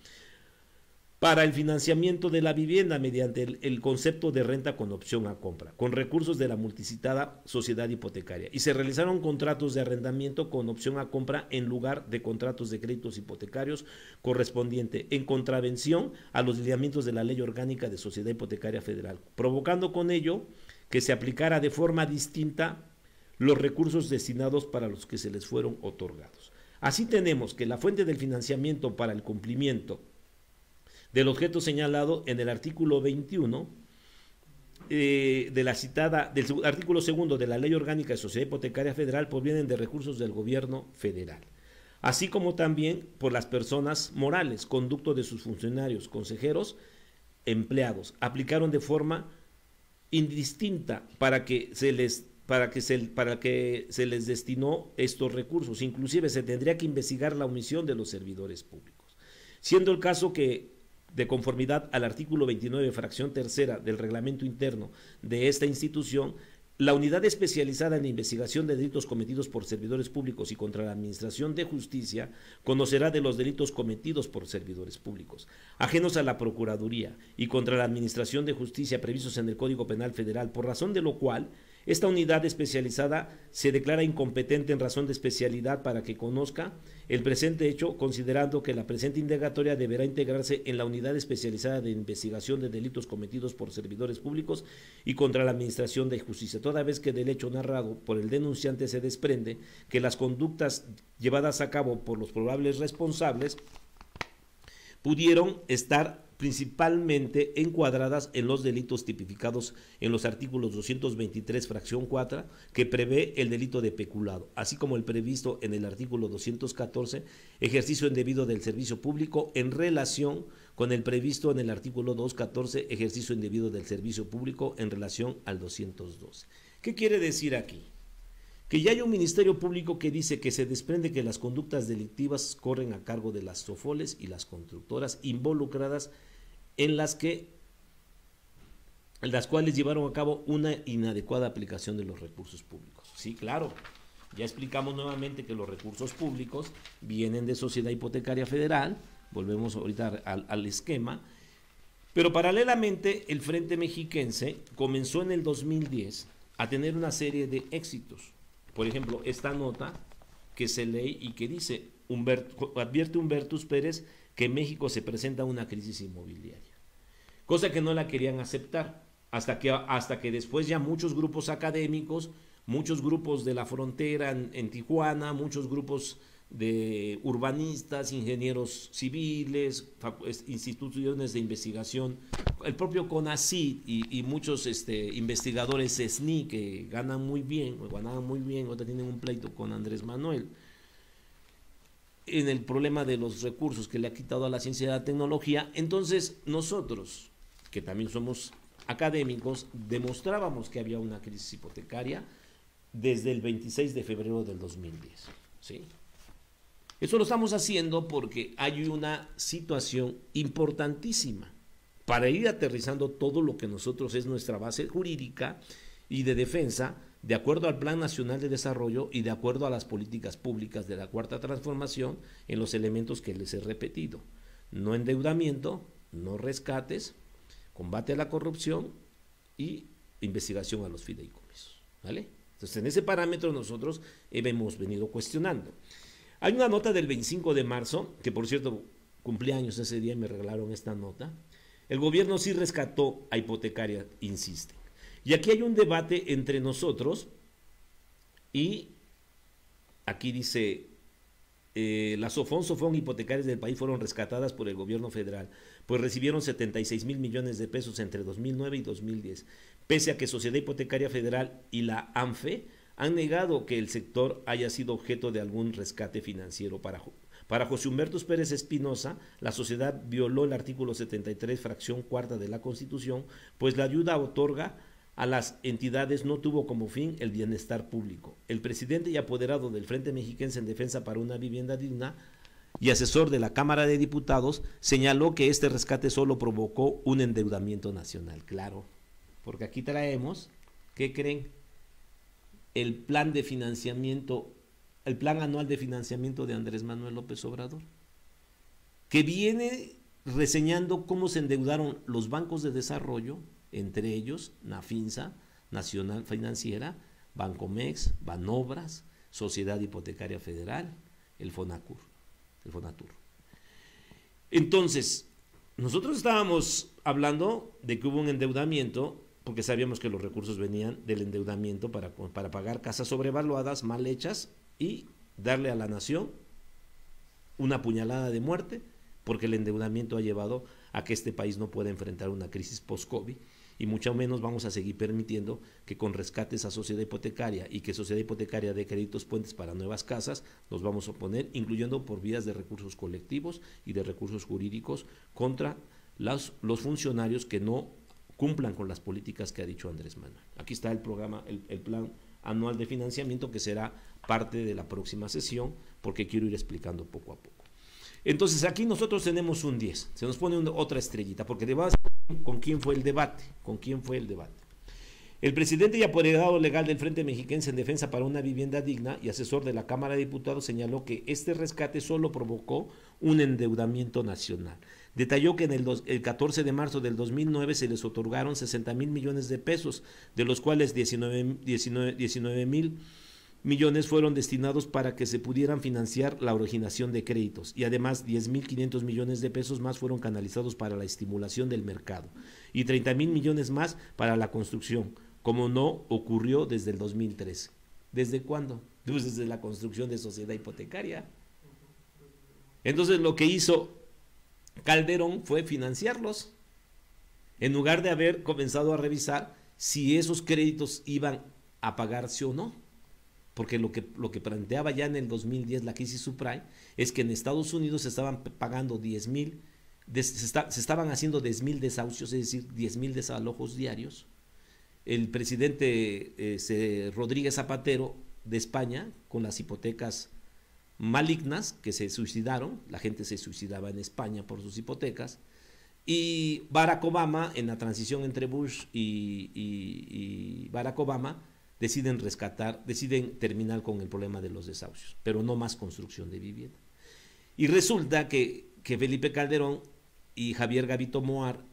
para el financiamiento de la vivienda mediante el concepto de renta con opción a compra, con recursos de la multicitada sociedad hipotecaria. Y se realizaron contratos de arrendamiento con opción a compra en lugar de contratos de créditos hipotecarios correspondiente, en contravención a los lineamientos de la Ley Orgánica de Sociedad Hipotecaria Federal, provocando con ello que se aplicara de forma distinta los recursos destinados para los que se les fueron otorgados. Así tenemos que la fuente del financiamiento para el cumplimiento del objeto señalado en el artículo 21 del artículo 2 de la Ley Orgánica de Sociedad Hipotecaria Federal provienen de recursos del gobierno federal, así como también por las personas morales, conducto de sus funcionarios, consejeros, empleados, aplicaron de forma indistinta para que se les destinó estos recursos. Inclusive se tendría que investigar la omisión de los servidores públicos, siendo el caso que, de conformidad al artículo 29, fracción tercera del reglamento interno de esta institución, la unidad especializada en la investigación de delitos cometidos por servidores públicos y contra la administración de justicia conocerá de los delitos cometidos por servidores públicos, ajenos a la Procuraduría y contra la administración de justicia previstos en el Código Penal Federal, por razón de lo cual esta unidad especializada se declara incompetente en razón de especialidad para que conozca el presente hecho, considerando que la presente indagatoria deberá integrarse en la unidad especializada de investigación de delitos cometidos por servidores públicos y contra la administración de justicia, toda vez que del hecho narrado por el denunciante se desprende que las conductas llevadas a cabo por los probables responsables pudieron estar principalmente encuadradas en los delitos tipificados en los artículos 223, fracción 4, que prevé el delito de peculado, así como el previsto en el artículo 214, ejercicio indebido del servicio público, en relación con el previsto en el artículo 214, ejercicio indebido del servicio público, en relación al 212. ¿Qué quiere decir aquí? Que ya hay un ministerio público que dice que se desprende que las conductas delictivas corren a cargo de las sofoles y las constructoras involucradas en las cuales llevaron a cabo una inadecuada aplicación de los recursos públicos. Sí, claro, ya explicamos nuevamente que los recursos públicos vienen de Sociedad Hipotecaria Federal, volvemos ahorita al esquema, pero paralelamente el Frente Mexiquense comenzó en el 2010 a tener una serie de éxitos. Por ejemplo, esta nota que se lee y que dice, advierte Humbertus Pérez que México se presenta una crisis inmobiliaria, cosa que no la querían aceptar, hasta que después ya muchos grupos académicos, muchos grupos de la frontera en Tijuana, muchos grupos de urbanistas, ingenieros civiles, instituciones de investigación, el propio CONACYT y muchos investigadores SNI que ganaban muy bien, ahora tienen un pleito con Andrés Manuel en el problema de los recursos que le ha quitado a la ciencia y a la tecnología. Entonces nosotros, que también somos académicos, demostrábamos que había una crisis hipotecaria desde el 26 de febrero del 2010, ¿sí? Eso lo estamos haciendo porque hay una situación importantísima para ir aterrizando todo lo que nosotros es nuestra base jurídica y de defensa, de acuerdo al Plan Nacional de Desarrollo y de acuerdo a las políticas públicas de la Cuarta Transformación, en los elementos que les he repetido: no endeudamiento, no rescates, combate a la corrupción y investigación a los fideicomisos, ¿vale? Entonces, en ese parámetro nosotros hemos venido cuestionando. Hay una nota del 25 de marzo, que por cierto cumplí años ese día y me regalaron esta nota. El gobierno sí rescató a Hipotecaria, insiste. Y aquí hay un debate entre nosotros y aquí dice las Sofón hipotecarias del país fueron rescatadas por el gobierno federal, pues recibieron 76 mil millones de pesos entre 2009 y 2010, pese a que Sociedad Hipotecaria Federal y la ANFE han negado que el sector haya sido objeto de algún rescate financiero. Para José Humberto Pérez Espinosa, la sociedad violó el artículo 73, fracción cuarta de la Constitución, pues la ayuda otorga a las entidades no tuvo como fin el bienestar público. El presidente y apoderado del Frente Mexiquense en Defensa para una Vivienda Digna y asesor de la Cámara de Diputados señaló que este rescate solo provocó un endeudamiento nacional. Claro, porque aquí traemos, ¿qué creen? El plan de financiamiento, el plan anual de financiamiento de Andrés Manuel López Obrador, que viene reseñando cómo se endeudaron los bancos de desarrollo, entre ellos Nafinsa, Nacional Financiera, Bancomex, Banobras, Sociedad Hipotecaria Federal, el Fonatur. Entonces, nosotros estábamos hablando de que hubo un endeudamiento, porque sabíamos que los recursos venían del endeudamiento para pagar casas sobrevaluadas, mal hechas, y darle a la nación una puñalada de muerte, porque el endeudamiento ha llevado a que este país no pueda enfrentar una crisis post-COVID, y mucho menos vamos a seguir permitiendo que con rescates a Sociedad Hipotecaria y que Sociedad Hipotecaria dé créditos puentes para nuevas casas, nos vamos a oponer, incluyendo por vías de recursos colectivos y de recursos jurídicos contra los funcionarios que no cumplan con las políticas que ha dicho Andrés Manuel. Aquí está el programa, el plan anual de financiamiento, que será parte de la próxima sesión, porque quiero ir explicando poco a poco. Entonces aquí nosotros tenemos un 10, se nos pone otra estrellita, porque debemos con quién fue el debate, El presidente y apoderado legal del Frente Mexiquense en Defensa para una Vivienda Digna y asesor de la Cámara de Diputados señaló que este rescate solo provocó un endeudamiento nacional. Detalló que el 14 de marzo del 2009 se les otorgaron 60 mil millones de pesos, de los cuales 19 mil millones fueron destinados para que se pudieran financiar la originación de créditos, y además 10.500 millones de pesos más fueron canalizados para la estimulación del mercado y 30.000 millones más para la construcción, como no ocurrió desde el 2013. ¿Desde cuándo? Pues desde la construcción de Sociedad Hipotecaria. Entonces lo que hizo Calderón fue financiarlos, en lugar de haber comenzado a revisar si esos créditos iban a pagarse o no. Porque lo que planteaba ya en el 2010 la crisis subprime es que en Estados Unidos se estaban pagando 10.000, se estaban haciendo 10.000 desahucios, es decir, 10.000 desalojos diarios. El presidente Rodríguez Zapatero de España, con las hipotecas malignas, que se suicidaron, la gente se suicidaba en España por sus hipotecas, y Barack Obama, en la transición entre Bush y Barack Obama, deciden terminar con el problema de los desahucios, pero no más construcción de vivienda. Y resulta que Felipe Calderón y Javier Gavito Moar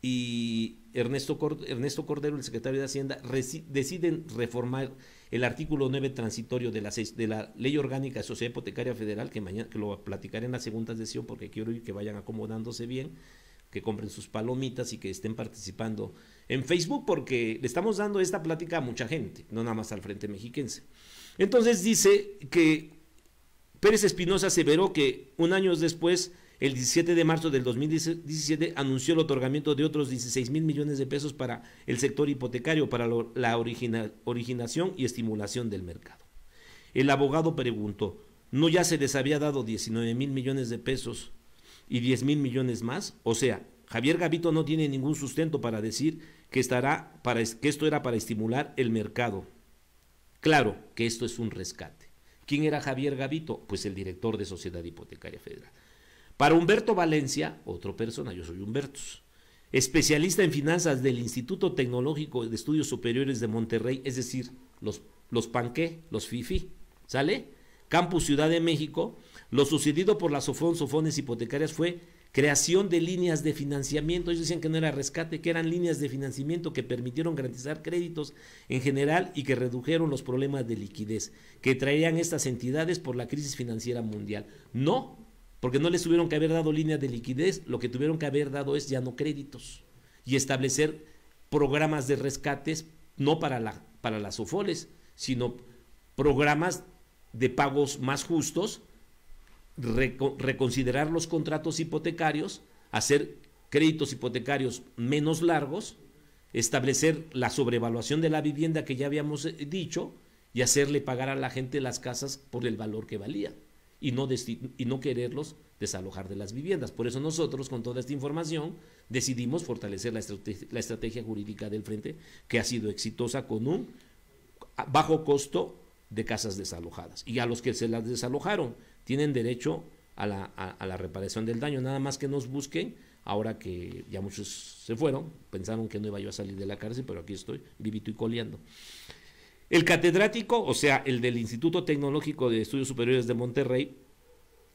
y Ernesto Cordero, el secretario de Hacienda, deciden reformar el artículo 9 transitorio de la Ley Orgánica de Sociedad Hipotecaria Federal, que lo platicaré en la segunda sesión, porque quiero ir que vayan acomodándose bien, que compren sus palomitas y que estén participando en Facebook, porque le estamos dando esta plática a mucha gente, no nada más al Frente Mexiquense. Entonces dice que Pérez Espinosa aseveró que un año después, el 17 de marzo del 2017, anunció el otorgamiento de otros 16 mil millones de pesos para el sector hipotecario, para la originación y estimulación del mercado. El abogado preguntó, ¿no ya se les había dado 19 mil millones de pesos y 10 mil millones más? O sea, Javier Gavito no tiene ningún sustento para decir que esto era para estimular el mercado. Claro que esto es un rescate. ¿Quién era Javier Gavito? Pues el director de Sociedad Hipotecaria Federal. Para Humberto Valencia, otra persona, yo soy Humberto, especialista en finanzas del Instituto Tecnológico de Estudios Superiores de Monterrey, es decir, los panqué, los FIFI, ¿sale? Campus Ciudad de México. Lo sucedido por las Sofones hipotecarias fue creación de líneas de financiamiento. Ellos decían que no era rescate, que eran líneas de financiamiento que permitieron garantizar créditos en general y que redujeron los problemas de liquidez que traían estas entidades por la crisis financiera mundial. No, porque no les tuvieron que haber dado líneas de liquidez, lo que tuvieron que haber dado es ya no créditos y establecer programas de rescates, no para las Sofoles, sino programas de pagos más justos, reconsiderar los contratos hipotecarios, hacer créditos hipotecarios menos largos, establecer la sobrevaluación de la vivienda que ya habíamos dicho y hacerle pagar a la gente las casas por el valor que valía y no quererlos desalojar de las viviendas. Por eso nosotros, con toda esta información, decidimos fortalecer la estrategia jurídica del Frente, que ha sido exitosa con un bajo costo de casas desalojadas. Y a los que se las desalojaron tienen derecho a la reparación del daño, nada más que nos busquen. Ahora que ya muchos se fueron, pensaron que no iba yo a salir de la cárcel, pero aquí estoy, vivito y coleando. El catedrático, o sea, el del Instituto Tecnológico de Estudios Superiores de Monterrey,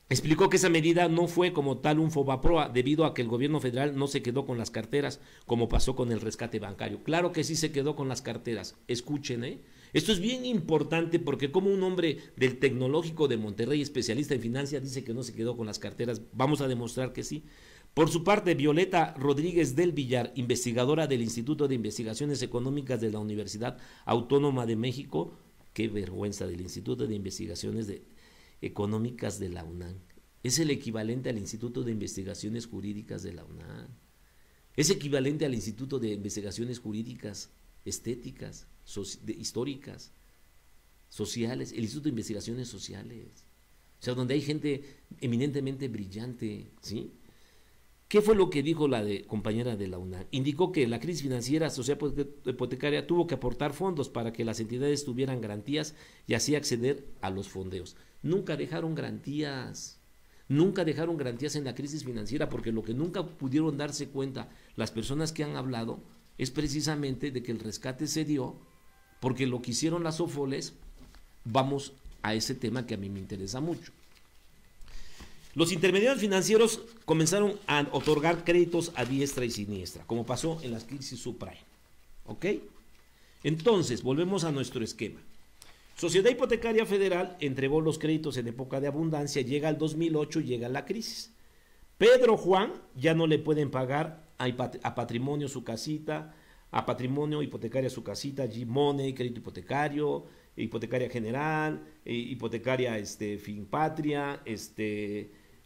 explicó que esa medida no fue como tal un fobaproa, debido a que el gobierno federal no se quedó con las carteras, como pasó con el rescate bancario. Claro que sí se quedó con las carteras. Escuchen, esto es bien importante, porque como un hombre del Tecnológico de Monterrey, especialista en finanzas, dice que no se quedó con las carteras, vamos a demostrar que sí. Por su parte, Violeta Rodríguez del Villar, investigadora del Instituto de Investigaciones Económicas de la Universidad Autónoma de México, qué vergüenza, del Instituto de Investigaciones Económicas de la UNAM, es el equivalente al Instituto de Investigaciones Jurídicas de la UNAM, es equivalente al Instituto de Investigaciones Jurídicas Estéticas, históricas, sociales, el Instituto de Investigaciones Sociales, o sea, donde hay gente eminentemente brillante, ¿sí? ¿Qué fue lo que dijo la compañera de la UNAM? Indicó que la crisis financiera social hipotecaria tuvo que aportar fondos para que las entidades tuvieran garantías y así acceder a los fondeos. Nunca dejaron garantías en la crisis financiera, porque lo que nunca pudieron darse cuenta las personas que han hablado es precisamente de que el rescate se dio porque lo que hicieron las OFOLES. Vamos a ese tema que a mí me interesa mucho. Los intermediarios financieros comenzaron a otorgar créditos a diestra y siniestra, como pasó en las crisis subprime. ¿Ok? Entonces, volvemos a nuestro esquema. Sociedad Hipotecaria Federal entregó los créditos en época de abundancia, llega al 2008 y llega la crisis. Pedro Juan ya no le pueden pagar a Patrimonio su casita, a Patrimonio Hipotecaria su casita, G-Money, crédito hipotecario, hipotecaria general, hipotecaria Finpatria,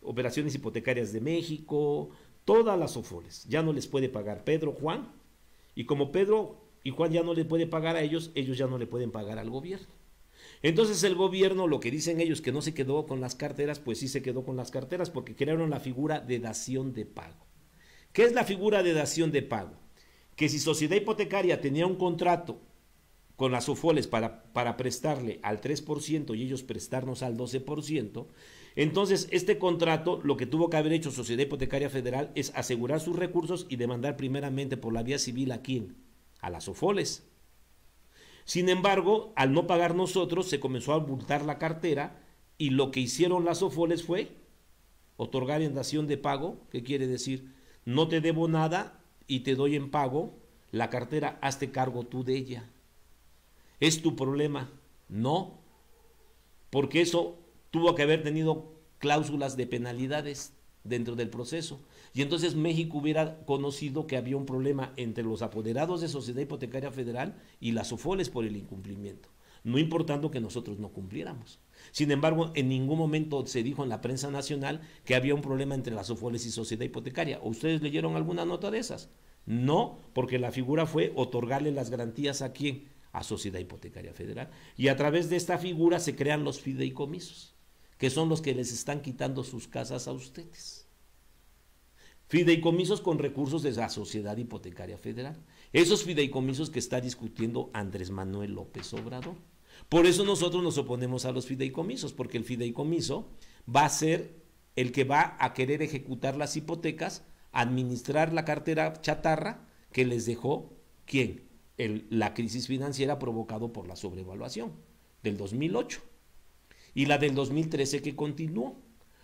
operaciones hipotecarias de México, todas las OFOLES, ya no les puede pagar Pedro Juan, y como Pedro y Juan ya no le puede pagar a ellos ya no le pueden pagar al gobierno. Entonces el gobierno, lo que dicen ellos que no se quedó con las carteras, pues sí se quedó con las carteras, porque crearon la figura de dación de pago. ¿Qué es la figura de dación de pago? Que si Sociedad Hipotecaria tenía un contrato con las OFOLES para prestarle al 3% y ellos prestarnos al 12%, entonces este contrato, lo que tuvo que haber hecho Sociedad Hipotecaria Federal es asegurar sus recursos y demandar primeramente por la vía civil ¿a quién? A las OFOLES. Sin embargo, al no pagar nosotros, se comenzó a abultar la cartera y lo que hicieron las OFOLES fue otorgar en dación de pago. ¿Qué quiere decir? No te debo nada y te doy en pago la cartera, hazte cargo tú de ella. ¿Es tu problema? No, porque eso tuvo que haber tenido cláusulas de penalidades dentro del proceso. Y entonces México hubiera conocido que había un problema entre los apoderados de Sociedad Hipotecaria Federal y las OFOLES por el incumplimiento, no importando que nosotros no cumpliéramos. Sin embargo, en ningún momento se dijo en la prensa nacional que había un problema entre las OFOLES y Sociedad Hipotecaria. ¿O ustedes leyeron alguna nota de esas? No, porque la figura fue otorgarle las garantías ¿a quién? A Sociedad Hipotecaria Federal. Y a través de esta figura se crean los fideicomisos, que son los que les están quitando sus casas a ustedes. Fideicomisos con recursos de la Sociedad Hipotecaria Federal. Esos fideicomisos que está discutiendo Andrés Manuel López Obrador. Por eso nosotros nos oponemos a los fideicomisos, porque el fideicomiso va a ser el que va a querer ejecutar las hipotecas, administrar la cartera chatarra que les dejó, ¿quién? La crisis financiera provocado por la sobrevaluación del 2008 y la del 2013 que continuó.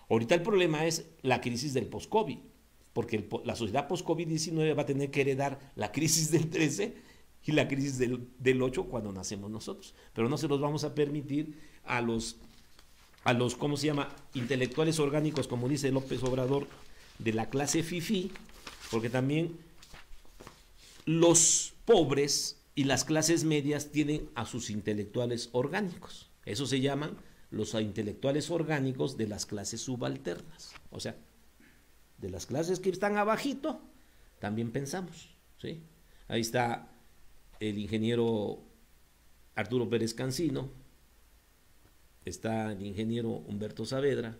Ahorita el problema es la crisis del post-COVID, porque la sociedad post-COVID-19 va a tener que heredar la crisis del 13 y la crisis del 8 cuando nacemos nosotros. Pero no se los vamos a permitir a los ¿cómo se llama?, intelectuales orgánicos, como dice López Obrador, de la clase fifí, porque también los pobres y las clases medias tienen a sus intelectuales orgánicos. Eso se llaman los intelectuales orgánicos de las clases subalternas. O sea, de las clases que están abajito, también pensamos, ¿sí? Ahí está el ingeniero Arturo Pérez Cancino, está el ingeniero Humberto Saavedra,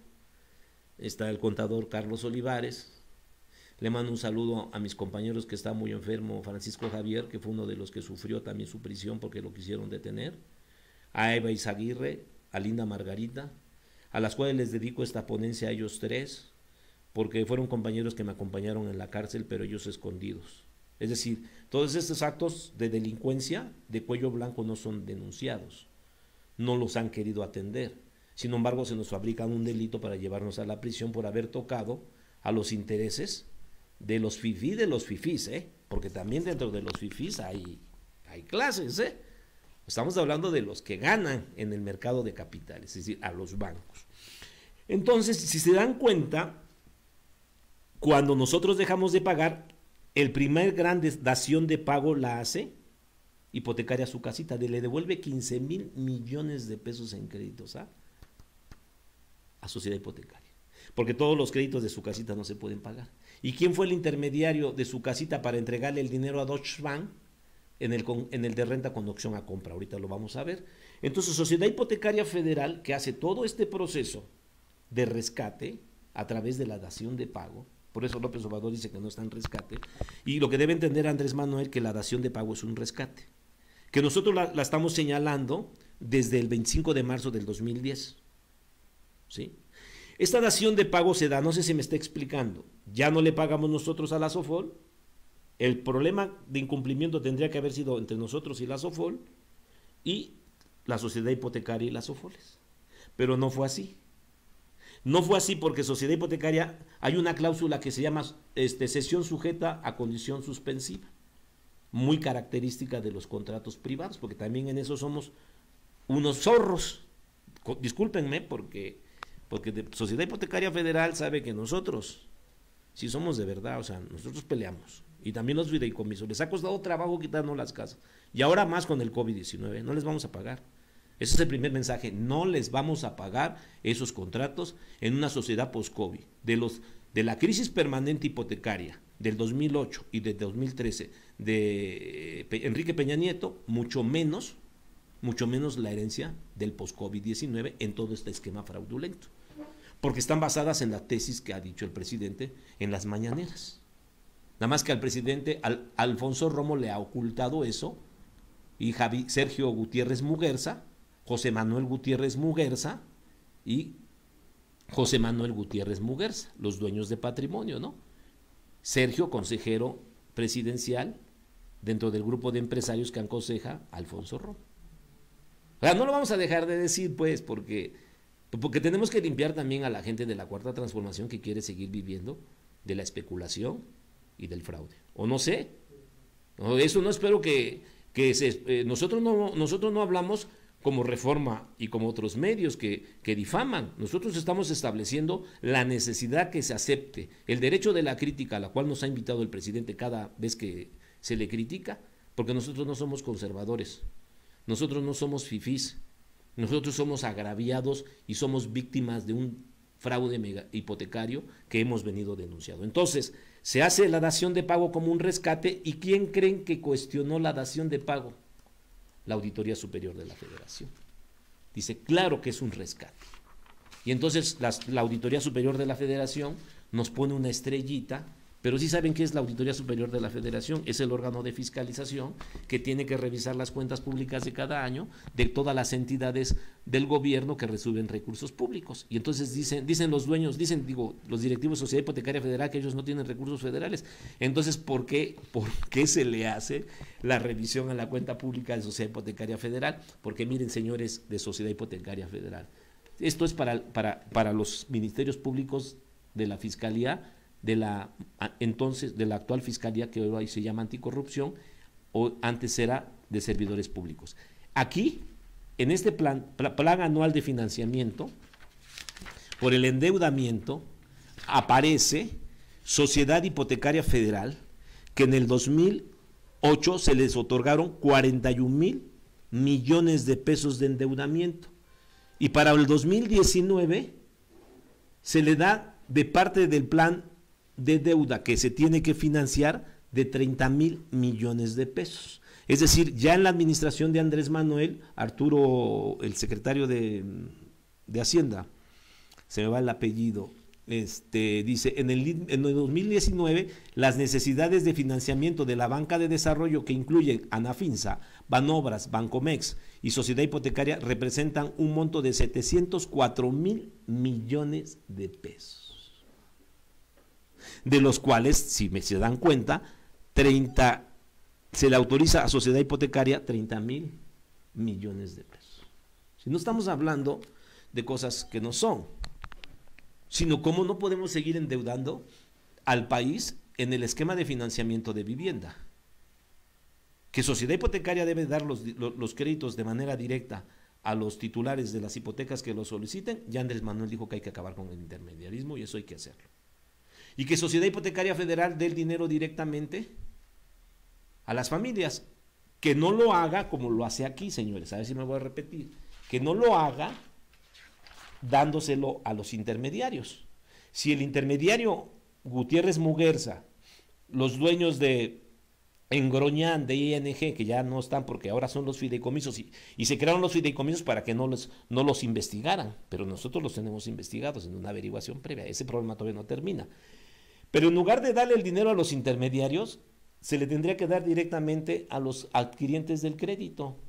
está el contador Carlos Olivares. Le mando un saludo a mis compañeros que está muy enfermo, Francisco Javier, que fue uno de los que sufrió también su prisión porque lo quisieron detener, a Eva Izaguirre, a Linda Margarita, a las cuales les dedico esta ponencia a ellos tres, porque fueron compañeros que me acompañaron en la cárcel, pero ellos escondidos. Es decir, todos estos actos de delincuencia de cuello blanco no son denunciados, no los han querido atender. Sin embargo, se nos fabrican un delito para llevarnos a la prisión por haber tocado a los intereses de los fifís de los fifís, porque también dentro de los fifís hay clases, Estamos hablando de los que ganan en el mercado de capitales, es decir, a los bancos. Entonces, si se dan cuenta, cuando nosotros dejamos de pagar, el primer gran dación de pago la hace Hipotecaria Su Casita, le devuelve 15,000 millones de pesos en créditos a Sociedad Hipotecaria, porque todos los créditos de Su Casita no se pueden pagar. ¿Y quién fue el intermediario de Su Casita para entregarle el dinero a Deutsche Bank en el de renta con opción a compra? Ahorita lo vamos a ver. Entonces, Sociedad Hipotecaria Federal, que hace todo este proceso de rescate a través de la dación de pago, por eso López Obrador dice que no está en rescate, y lo que debe entender Andrés Manuel, que la dación de pago es un rescate, que nosotros la estamos señalando desde el 25 de marzo del 2010, ¿sí? Esta dación de pago se da, no sé si me está explicando, ya no le pagamos nosotros a la SOFOL, el problema de incumplimiento tendría que haber sido entre nosotros y la SOFOL, y la Sociedad Hipotecaria y las SOFOLes, pero no fue así. No fue así porque Sociedad Hipotecaria, hay una cláusula que se llama cesión sujeta a condición suspensiva, muy característica de los contratos privados, porque también en eso somos unos zorros. Discúlpenme porque Sociedad Hipotecaria Federal sabe que nosotros, si somos de verdad, o sea, nosotros peleamos. Y también los fideicomisos, les ha costado trabajo quitarnos las casas. Y ahora más con el COVID-19, no les vamos a pagar. Ese es el primer mensaje, no les vamos a pagar esos contratos en una sociedad post-COVID. De la crisis permanente hipotecaria del 2008 y del 2013 de Enrique Peña Nieto, mucho menos la herencia del post-COVID-19 en todo este esquema fraudulento. Porque están basadas en la tesis que ha dicho el presidente en las mañaneras. Nada más que al presidente Alfonso Romo le ha ocultado eso, y Sergio Gutiérrez Muguerza, José Manuel Gutiérrez Muguerza y José Manuel Gutiérrez Muguerza, los dueños de patrimonio, ¿no? Sergio, consejero presidencial dentro del grupo de empresarios que aconseja Alfonso Romo. O sea, no lo vamos a dejar de decir, pues, porque tenemos que limpiar también a la gente de la Cuarta Transformación que quiere seguir viviendo de la especulación y del fraude. O no sé, eso no espero nosotros no hablamos como Reforma y como otros medios que difaman. Nosotros estamos estableciendo la necesidad que se acepte el derecho de la crítica, a la cual nos ha invitado el presidente cada vez que se le critica, porque nosotros no somos conservadores, nosotros no somos fifís, nosotros somos agraviados y somos víctimas de un fraude hipotecario que hemos venido denunciando. Entonces, se hace la dación de pago como un rescate, ¿y quién creen que cuestionó la dación de pago? La Auditoría Superior de la Federación. Dice, claro que es un rescate. Y entonces la Auditoría Superior de la Federación nos pone una estrellita, pero sí saben qué es la Auditoría Superior de la Federación, es el órgano de fiscalización que tiene que revisar las cuentas públicas de cada año de todas las entidades del gobierno que reciben recursos públicos. Y entonces dicen los dueños, los directivos de Sociedad Hipotecaria Federal que ellos no tienen recursos federales. Entonces, ¿por qué se le hace la revisión a la cuenta pública de Sociedad Hipotecaria Federal? Porque miren, señores de Sociedad Hipotecaria Federal, esto es para los ministerios públicos de la Fiscalía, de la actual Fiscalía, que hoy se llama Anticorrupción, o antes era de Servidores Públicos. Aquí, en este plan anual de financiamiento, por el endeudamiento, aparece Sociedad Hipotecaria Federal, que en el 2008 se les otorgaron 41,000 millones de pesos de endeudamiento. Y para el 2019 se le da de parte del plan de deuda que se tiene que financiar de 30,000 millones de pesos. Es decir, ya en la administración de Andrés Manuel, Arturo, el secretario de Hacienda, se me va el apellido, dice, en el 2019 las necesidades de financiamiento de la banca de desarrollo que incluyen Anafinsa, Banobras, Bancomex y Sociedad Hipotecaria representan un monto de 704,000 millones de pesos. De los cuales, si se dan cuenta, se le autoriza a Sociedad Hipotecaria 30,000 millones de pesos. Si no estamos hablando de cosas que no son, sino cómo no podemos seguir endeudando al país en el esquema de financiamiento de vivienda. Que Sociedad Hipotecaria debe dar los créditos de manera directa a los titulares de las hipotecas que lo soliciten. Ya Andrés Manuel dijo que hay que acabar con el intermediarismo y eso hay que hacerlo. Y que Sociedad Hipotecaria Federal dé el dinero directamente a las familias. Que no lo haga como lo hace aquí, señores, a ver si me voy a repetir. Que no lo haga dándoselo a los intermediarios. Si el intermediario Gutiérrez Muguerza, los dueños de Engroñán, de ING, que ya no están porque ahora son los fideicomisos y se crearon los fideicomisos para que no los investigaran, pero nosotros los tenemos investigados en una averiguación previa, ese problema todavía no termina. Pero en lugar de darle el dinero a los intermediarios, se le tendría que dar directamente a los adquirientes del crédito.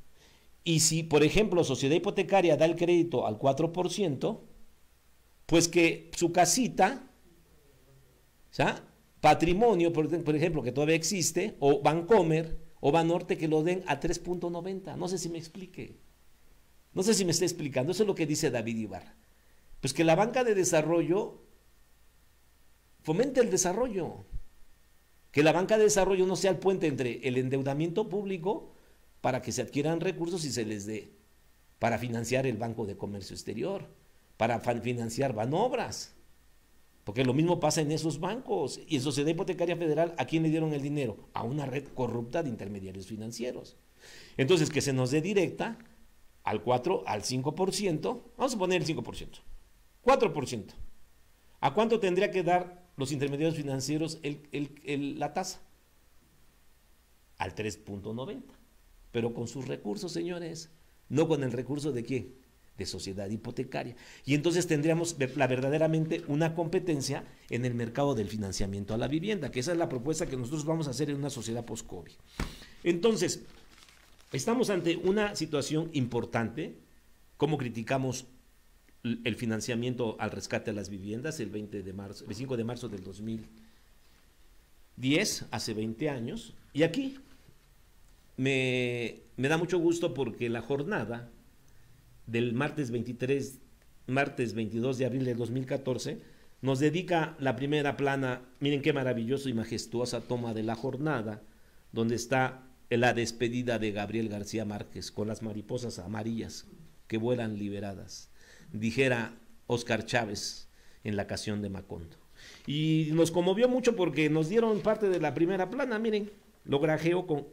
Y si, por ejemplo, Sociedad Hipotecaria da el crédito al 4%, pues que su casita, ¿sí?, Patrimonio, por ejemplo, que todavía existe, o Bancomer, o Banorte, que lo den a 3.90. No sé si me explique. No sé si me está explicando. Eso es lo que dice David Ibarra. Pues que la banca de desarrollo fomente el desarrollo. Que la banca de desarrollo no sea el puente entre el endeudamiento público para que se adquieran recursos y se les dé para financiar el Banco de Comercio Exterior, para financiar Banobras. Porque lo mismo pasa en esos bancos. Y en Sociedad Hipotecaria Federal, ¿a quién le dieron el dinero? A una red corrupta de intermediarios financieros. Entonces, que se nos dé directa al 4, al 5%, vamos a poner el 5%, 4%. ¿A cuánto tendría que dar los intermediarios financieros la tasa? Al 3.90. Pero con sus recursos, señores, no con el recurso de ¿quién? De Sociedad Hipotecaria. Y entonces tendríamos verdaderamente una competencia en el mercado del financiamiento a la vivienda, que esa es la propuesta que nosotros vamos a hacer en una sociedad post-COVID. Entonces, estamos ante una situación importante. ¿Cómo criticamos el financiamiento al rescate de las viviendas el 5 de marzo del 2010, hace 20 años? Y aquí me da mucho gusto porque la jornada del martes 22 de abril de 2014, nos dedica la primera plana. Miren qué maravilloso y majestuosa toma de la jornada, donde está la despedida de Gabriel García Márquez con las mariposas amarillas que vuelan liberadas, dijera Óscar Chávez en la canción de Macondo. Y nos conmovió mucho porque nos dieron parte de la primera plana. Miren, lo granjeo con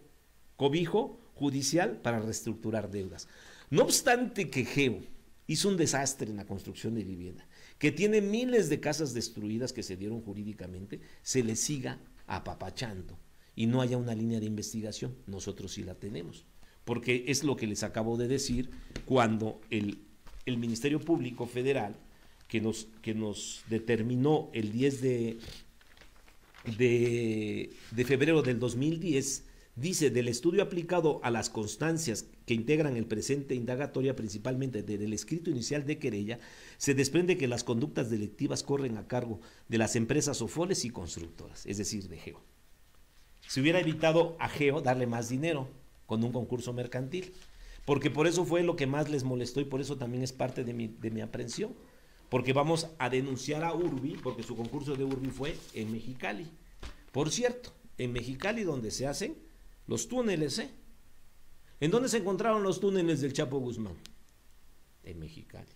cobijo judicial para reestructurar deudas. No obstante que Geo hizo un desastre en la construcción de vivienda, que tiene miles de casas destruidas que se dieron jurídicamente, se le siga apapachando y no haya una línea de investigación. Nosotros sí la tenemos, porque es lo que les acabo de decir cuando el Ministerio Público Federal, que nos determinó el 10 de febrero del 2010, dice: del estudio aplicado a las constancias que integran el presente indagatoria, principalmente del escrito inicial de querella, se desprende que las conductas delictivas corren a cargo de las empresas Sofoles y constructoras, es decir, de Geo. Se hubiera evitado a Geo darle más dinero con un concurso mercantil, porque por eso fue lo que más les molestó y por eso también es parte de mi aprehensión, porque vamos a denunciar a Urbi, porque su concurso de Urbi fue en Mexicali. Por cierto, en Mexicali, donde se hacen los túneles, ¿En dónde se encontraron los túneles del Chapo Guzmán? En Mexicali.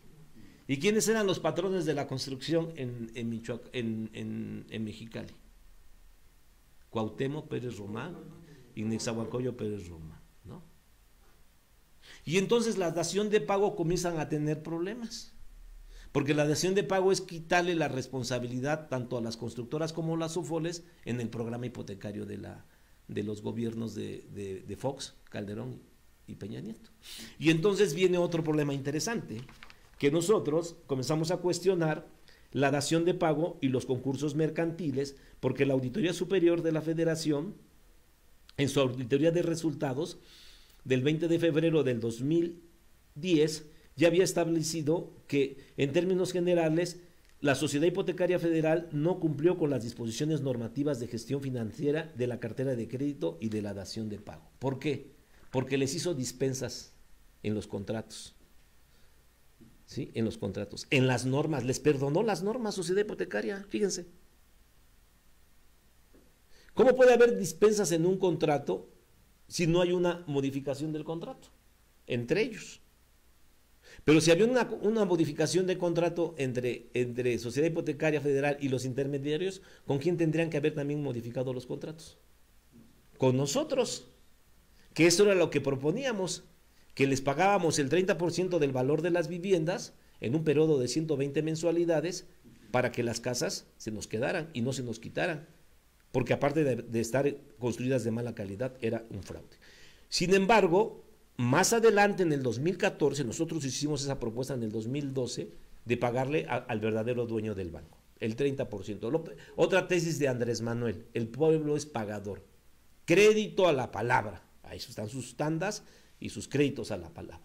¿Y quiénes eran los patrones de la construcción en Mexicali? Cuauhtémoc Pérez Román y Nezahualcóyotl Pérez Román, ¿no? Y entonces la dación de pago comienzan a tener problemas. Porque la dación de pago es quitarle la responsabilidad tanto a las constructoras como a las SOFOLES en el programa hipotecario de los gobiernos de Fox, Calderón y Peña Nieto. Y entonces viene otro problema interesante, que nosotros comenzamos a cuestionar la dación de pago y los concursos mercantiles, porque la Auditoría Superior de la Federación, en su auditoría de resultados del 20 de febrero del 2010, ya había establecido que, en términos generales, la Sociedad Hipotecaria Federal no cumplió con las disposiciones normativas de gestión financiera de la cartera de crédito y de la dación de pago. ¿Por qué? Porque les hizo dispensas en los contratos. ¿Sí? En los contratos, en las normas, les perdonó las normas Sociedad Hipotecaria, fíjense. ¿Cómo puede haber dispensas en un contrato si no hay una modificación del contrato entre ellos? Pero si había una modificación de contrato entre Sociedad Hipotecaria Federal y los intermediarios, ¿con quién tendrían que haber también modificado los contratos? Con nosotros, que eso era lo que proponíamos, que les pagábamos el 30% del valor de las viviendas en un periodo de 120 mensualidades para que las casas se nos quedaran y no se nos quitaran, porque aparte de estar construidas de mala calidad, era un fraude. Sin embargo, más adelante, en el 2014, nosotros hicimos esa propuesta en el 2012 de pagarle al verdadero dueño del banco, el 30%. Otra tesis de Andrés Manuel, el pueblo es pagador. Crédito a la palabra. Ahí están sus tandas y sus créditos a la palabra.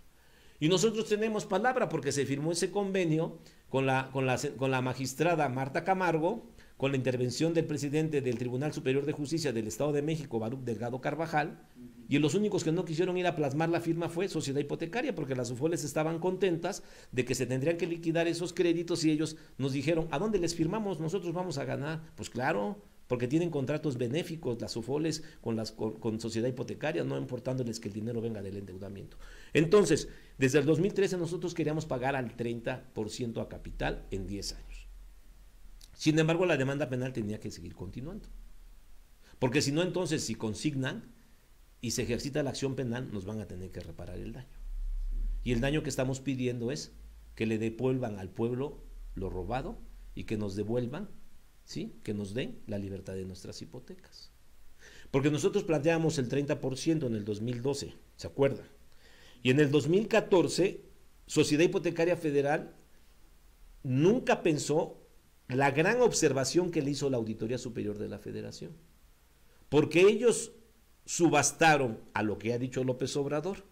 Y nosotros tenemos palabra porque se firmó ese convenio con la magistrada Marta Camargo, con la intervención del presidente del Tribunal Superior de Justicia del Estado de México, Baruch Delgado Carvajal, y los únicos que no quisieron ir a plasmar la firma fue Sociedad Hipotecaria, porque las SOFOLES estaban contentas de que se tendrían que liquidar esos créditos y ellos nos dijeron, ¿a dónde les firmamos? Nosotros vamos a ganar. Pues claro, porque tienen contratos benéficos las SOFOLES con Sociedad Hipotecaria, no importándoles que el dinero venga del endeudamiento. Entonces, desde el 2013 nosotros queríamos pagar al 30% a capital en 10 años. Sin embargo, la demanda penal tenía que seguir continuando. Porque si no, entonces, si consignan y se ejercita la acción penal, nos van a tener que reparar el daño. Y el daño que estamos pidiendo es que le devuelvan al pueblo lo robado y que nos devuelvan, ¿sí?, que nos den la libertad de nuestras hipotecas. Porque nosotros planteábamos el 30% en el 2012, ¿se acuerdan? Y en el 2014, Sociedad Hipotecaria Federal nunca pensó la gran observación que le hizo la Auditoría Superior de la Federación. Porque ellos subastaron, a lo que ha dicho López Obrador,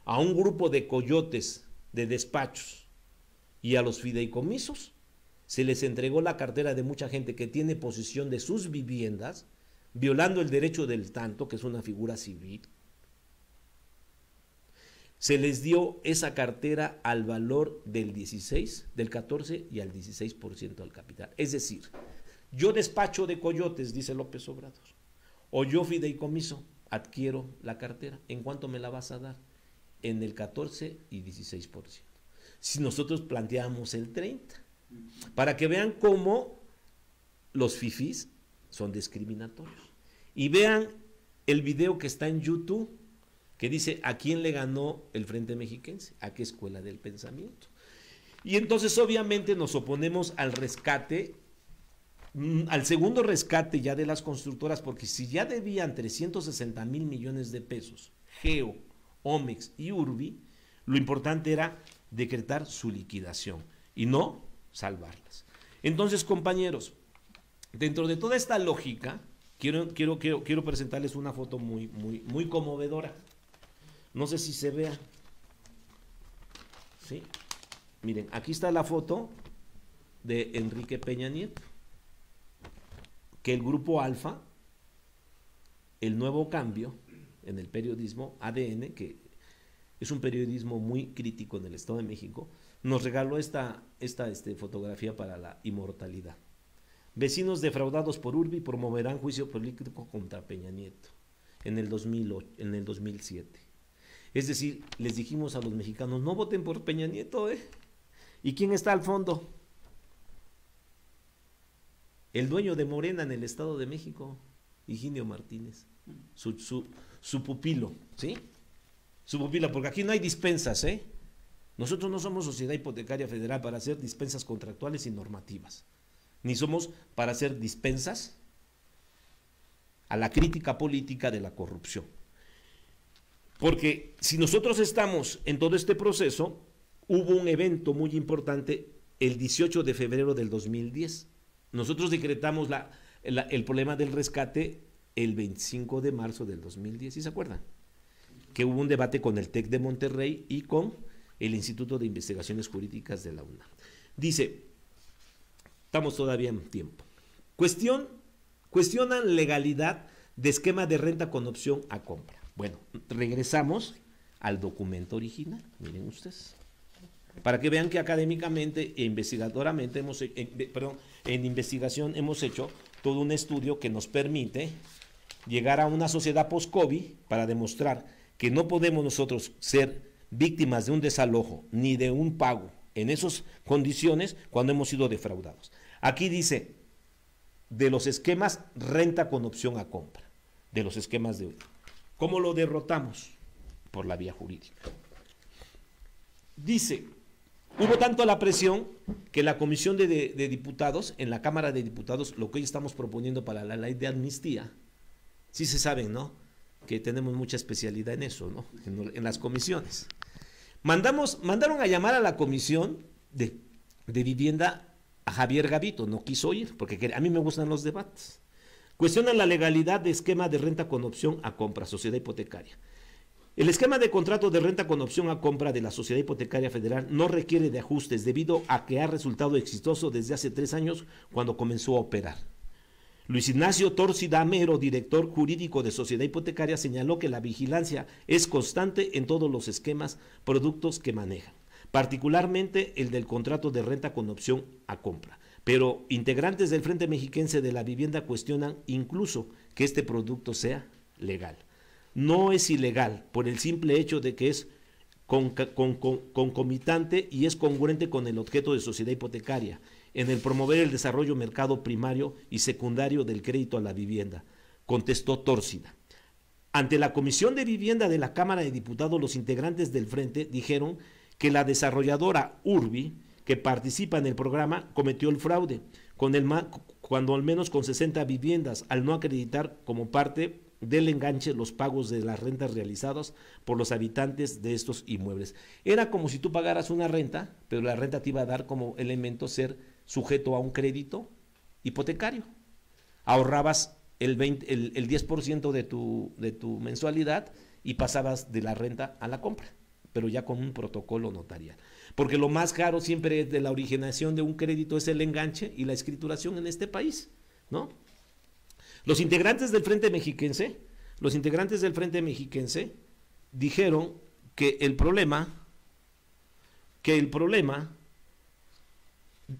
a un grupo de coyotes de despachos y a los fideicomisos, se les entregó la cartera de mucha gente que tiene posesión de sus viviendas, violando el derecho del tanto, que es una figura civil. Se les dio esa cartera al valor del 14 y al 16% al capital. Es decir, yo despacho de coyotes, dice López Obrador, o yo fideicomiso, adquiero la cartera. ¿En cuánto me la vas a dar? En el 14 y 16%. Si nosotros planteamos el 30%, para que vean cómo los fifís son discriminatorios. Y vean el video que está en YouTube, que dice, ¿a quién le ganó el Frente Mexiquense? ¿A qué escuela del pensamiento? Y entonces obviamente nos oponemos al rescate, al segundo rescate ya de las constructoras, porque si ya debían 360,000 millones de pesos, Geo, Omex y Urbi, lo importante era decretar su liquidación y no salvarlas. Entonces, compañeros, dentro de toda esta lógica, quiero presentarles una foto muy conmovedora. No sé si se vea. ¿Sí? Miren, aquí está la foto de Enrique Peña Nieto, que el Grupo Alfa, el Nuevo Cambio, en el periodismo ADN, que es un periodismo muy crítico en el Estado de México, nos regaló esta fotografía para la inmortalidad. Vecinos defraudados por Urbi promoverán juicio político contra Peña Nieto en el 2007. Es decir, les dijimos a los mexicanos, no voten por Peña Nieto, ¿eh? ¿Y quién está al fondo? El dueño de Morena en el Estado de México, Higinio Martínez, su pupilo, ¿sí? Subpupila, porque aquí no hay dispensas, ¿eh? Nosotros no somos Sociedad Hipotecaria Federal para hacer dispensas contractuales y normativas, ni somos para hacer dispensas a la crítica política de la corrupción. Porque si nosotros estamos en todo este proceso, hubo un evento muy importante el 18 de febrero del 2010. Nosotros decretamos el problema del rescate el 25 de marzo del 2010, ¿sí se acuerdan? Que hubo un debate con el TEC de Monterrey y con el Instituto de Investigaciones Jurídicas de la UNAM. Dice, estamos todavía en tiempo. Cuestionan legalidad de esquema de renta con opción a compra. Bueno, regresamos al documento original, miren ustedes, para que vean que académicamente e investigadoramente en investigación hemos hecho todo un estudio que nos permite llegar a una sociedad post-COVID para demostrar que no podemos nosotros ser víctimas de un desalojo ni de un pago en esas condiciones cuando hemos sido defraudados. Aquí dice, de los esquemas renta con opción a compra, de los esquemas de hoy. ¿Cómo lo derrotamos? Por la vía jurídica. Dice, hubo tanto la presión que la Comisión de Diputados, en la Cámara de Diputados, lo que hoy estamos proponiendo para la ley de amnistía, sí se saben, ¿no?, que tenemos mucha especialidad en eso, ¿no?, en las comisiones. Mandaron a llamar a la Comisión de Vivienda a Javier Gavito, no quiso ir, porque a mí me gustan los debates. Cuestionan la legalidad de esquema de renta con opción a compra, sociedad hipotecaria. El esquema de contrato de renta con opción a compra de la Sociedad Hipotecaria Federal no requiere de ajustes debido a que ha resultado exitoso desde hace 3 años cuando comenzó a operar. Luis Ignacio Tórcida Mero, director jurídico de Sociedad Hipotecaria, señaló que la vigilancia es constante en todos los esquemas, productos que manejan, particularmente el del contrato de renta con opción a compra. Pero integrantes del Frente Mexiquense de la Vivienda cuestionan incluso que este producto sea legal. No es ilegal por el simple hecho de que es concomitante y es congruente con el objeto de sociedad hipotecaria en el promover el desarrollo mercado primario y secundario del crédito a la vivienda, contestó Tórcida. Ante la Comisión de Vivienda de la Cámara de Diputados, los integrantes del Frente dijeron que la desarrolladora Urbi, que participa en el programa, cometió el fraude, cuando al menos con 60 viviendas, al no acreditar como parte del enganche los pagos de las rentas realizadas por los habitantes de estos inmuebles. Era como si tú pagaras una renta, pero la renta te iba a dar como elemento ser sujeto a un crédito hipotecario. Ahorrabas el 10% de tu mensualidad y pasabas de la renta a la compra, pero ya con un protocolo notarial. Porque lo más caro siempre de la originación de un crédito es el enganche y la escrituración en este país, ¿no? Los integrantes del Frente Mexiquense dijeron que el problema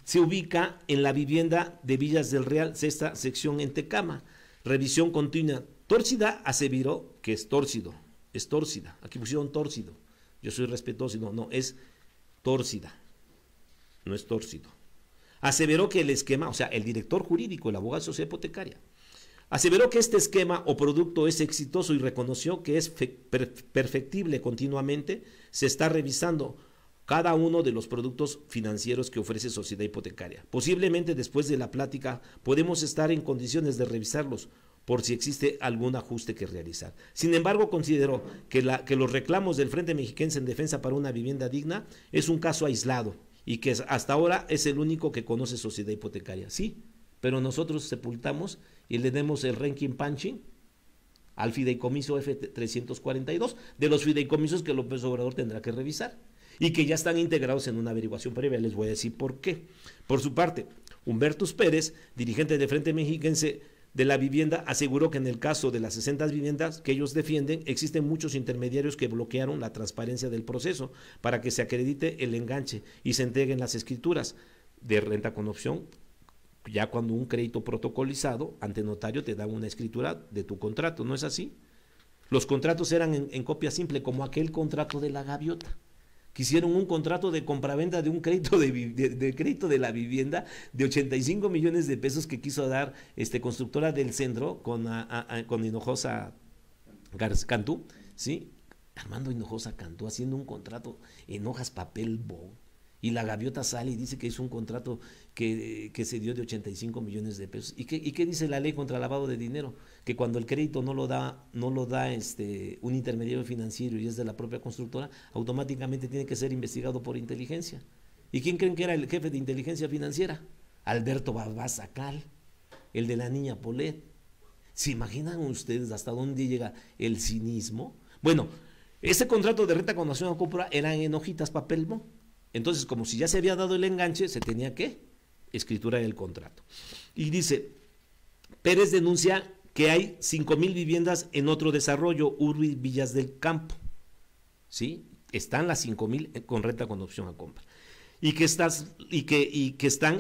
se ubica en la vivienda de Villas del Real, sexta sección en Tecama, revisión continua. Tórcida aseveró que es Tórcida, aquí pusieron Tórcido, yo soy respetuoso, no, es Tórcida, no es Tórcido. Aseveró que el esquema, o sea, el director jurídico, el abogado de sociedad hipotecaria, aseveró que este esquema o producto es exitoso y reconoció que es perfectible continuamente. Se está revisando cada uno de los productos financieros que ofrece sociedad hipotecaria. Posiblemente después de la plática podemos estar en condiciones de revisarlos por si existe algún ajuste que realizar. Sin embargo, consideró que los reclamos del Frente Mexiquense en defensa para una vivienda digna es un caso aislado y que hasta ahora es el único que conoce sociedad hipotecaria. Sí, pero nosotros sepultamos y le demos el ranking punching al fideicomiso F342, de los fideicomisos que López Obrador tendrá que revisar y que ya están integrados en una averiguación previa. Les voy a decir por qué. Por su parte, Humberto Pérez, dirigente del Frente Mexiquense de la Vivienda, aseguró que en el caso de las 60 viviendas que ellos defienden, existen muchos intermediarios que bloquearon la transparencia del proceso para que se acredite el enganche y se entreguen las escrituras de renta con opción. Ya cuando un crédito protocolizado ante notario te da una escritura de tu contrato, ¿no es así? Los contratos eran en copia simple, como aquel contrato de la gaviota. Quisieron un contrato de compraventa de un crédito de crédito de la vivienda de 85 millones de pesos que quiso dar constructora del centro con Hinojosa Cantú, ¿sí? Armando Hinojosa Cantú haciendo un contrato en hojas papel bond, y la gaviota sale y dice que es un contrato que se dio de 85 millones de pesos. ¿Y qué dice la ley contra lavado de dinero? Que cuando el crédito no lo da un intermediario financiero y es de la propia constructora, automáticamente tiene que ser investigado por inteligencia. ¿Y quién creen que era el jefe de inteligencia financiera? Alberto Barbaza Cal, el de la niña Polet. ¿Se imaginan ustedes hasta dónde llega el cinismo? Bueno, ese contrato de renta con Nación Copra eran en hojitas papel bond. Entonces, como si ya se había dado el enganche, se tenía que escriturar el contrato. Y dice, Pérez denuncia que hay 5,000 viviendas en otro desarrollo, Urbi Villas del Campo. ¿Sí? Están las 5,000 con renta con opción a compra. Y que están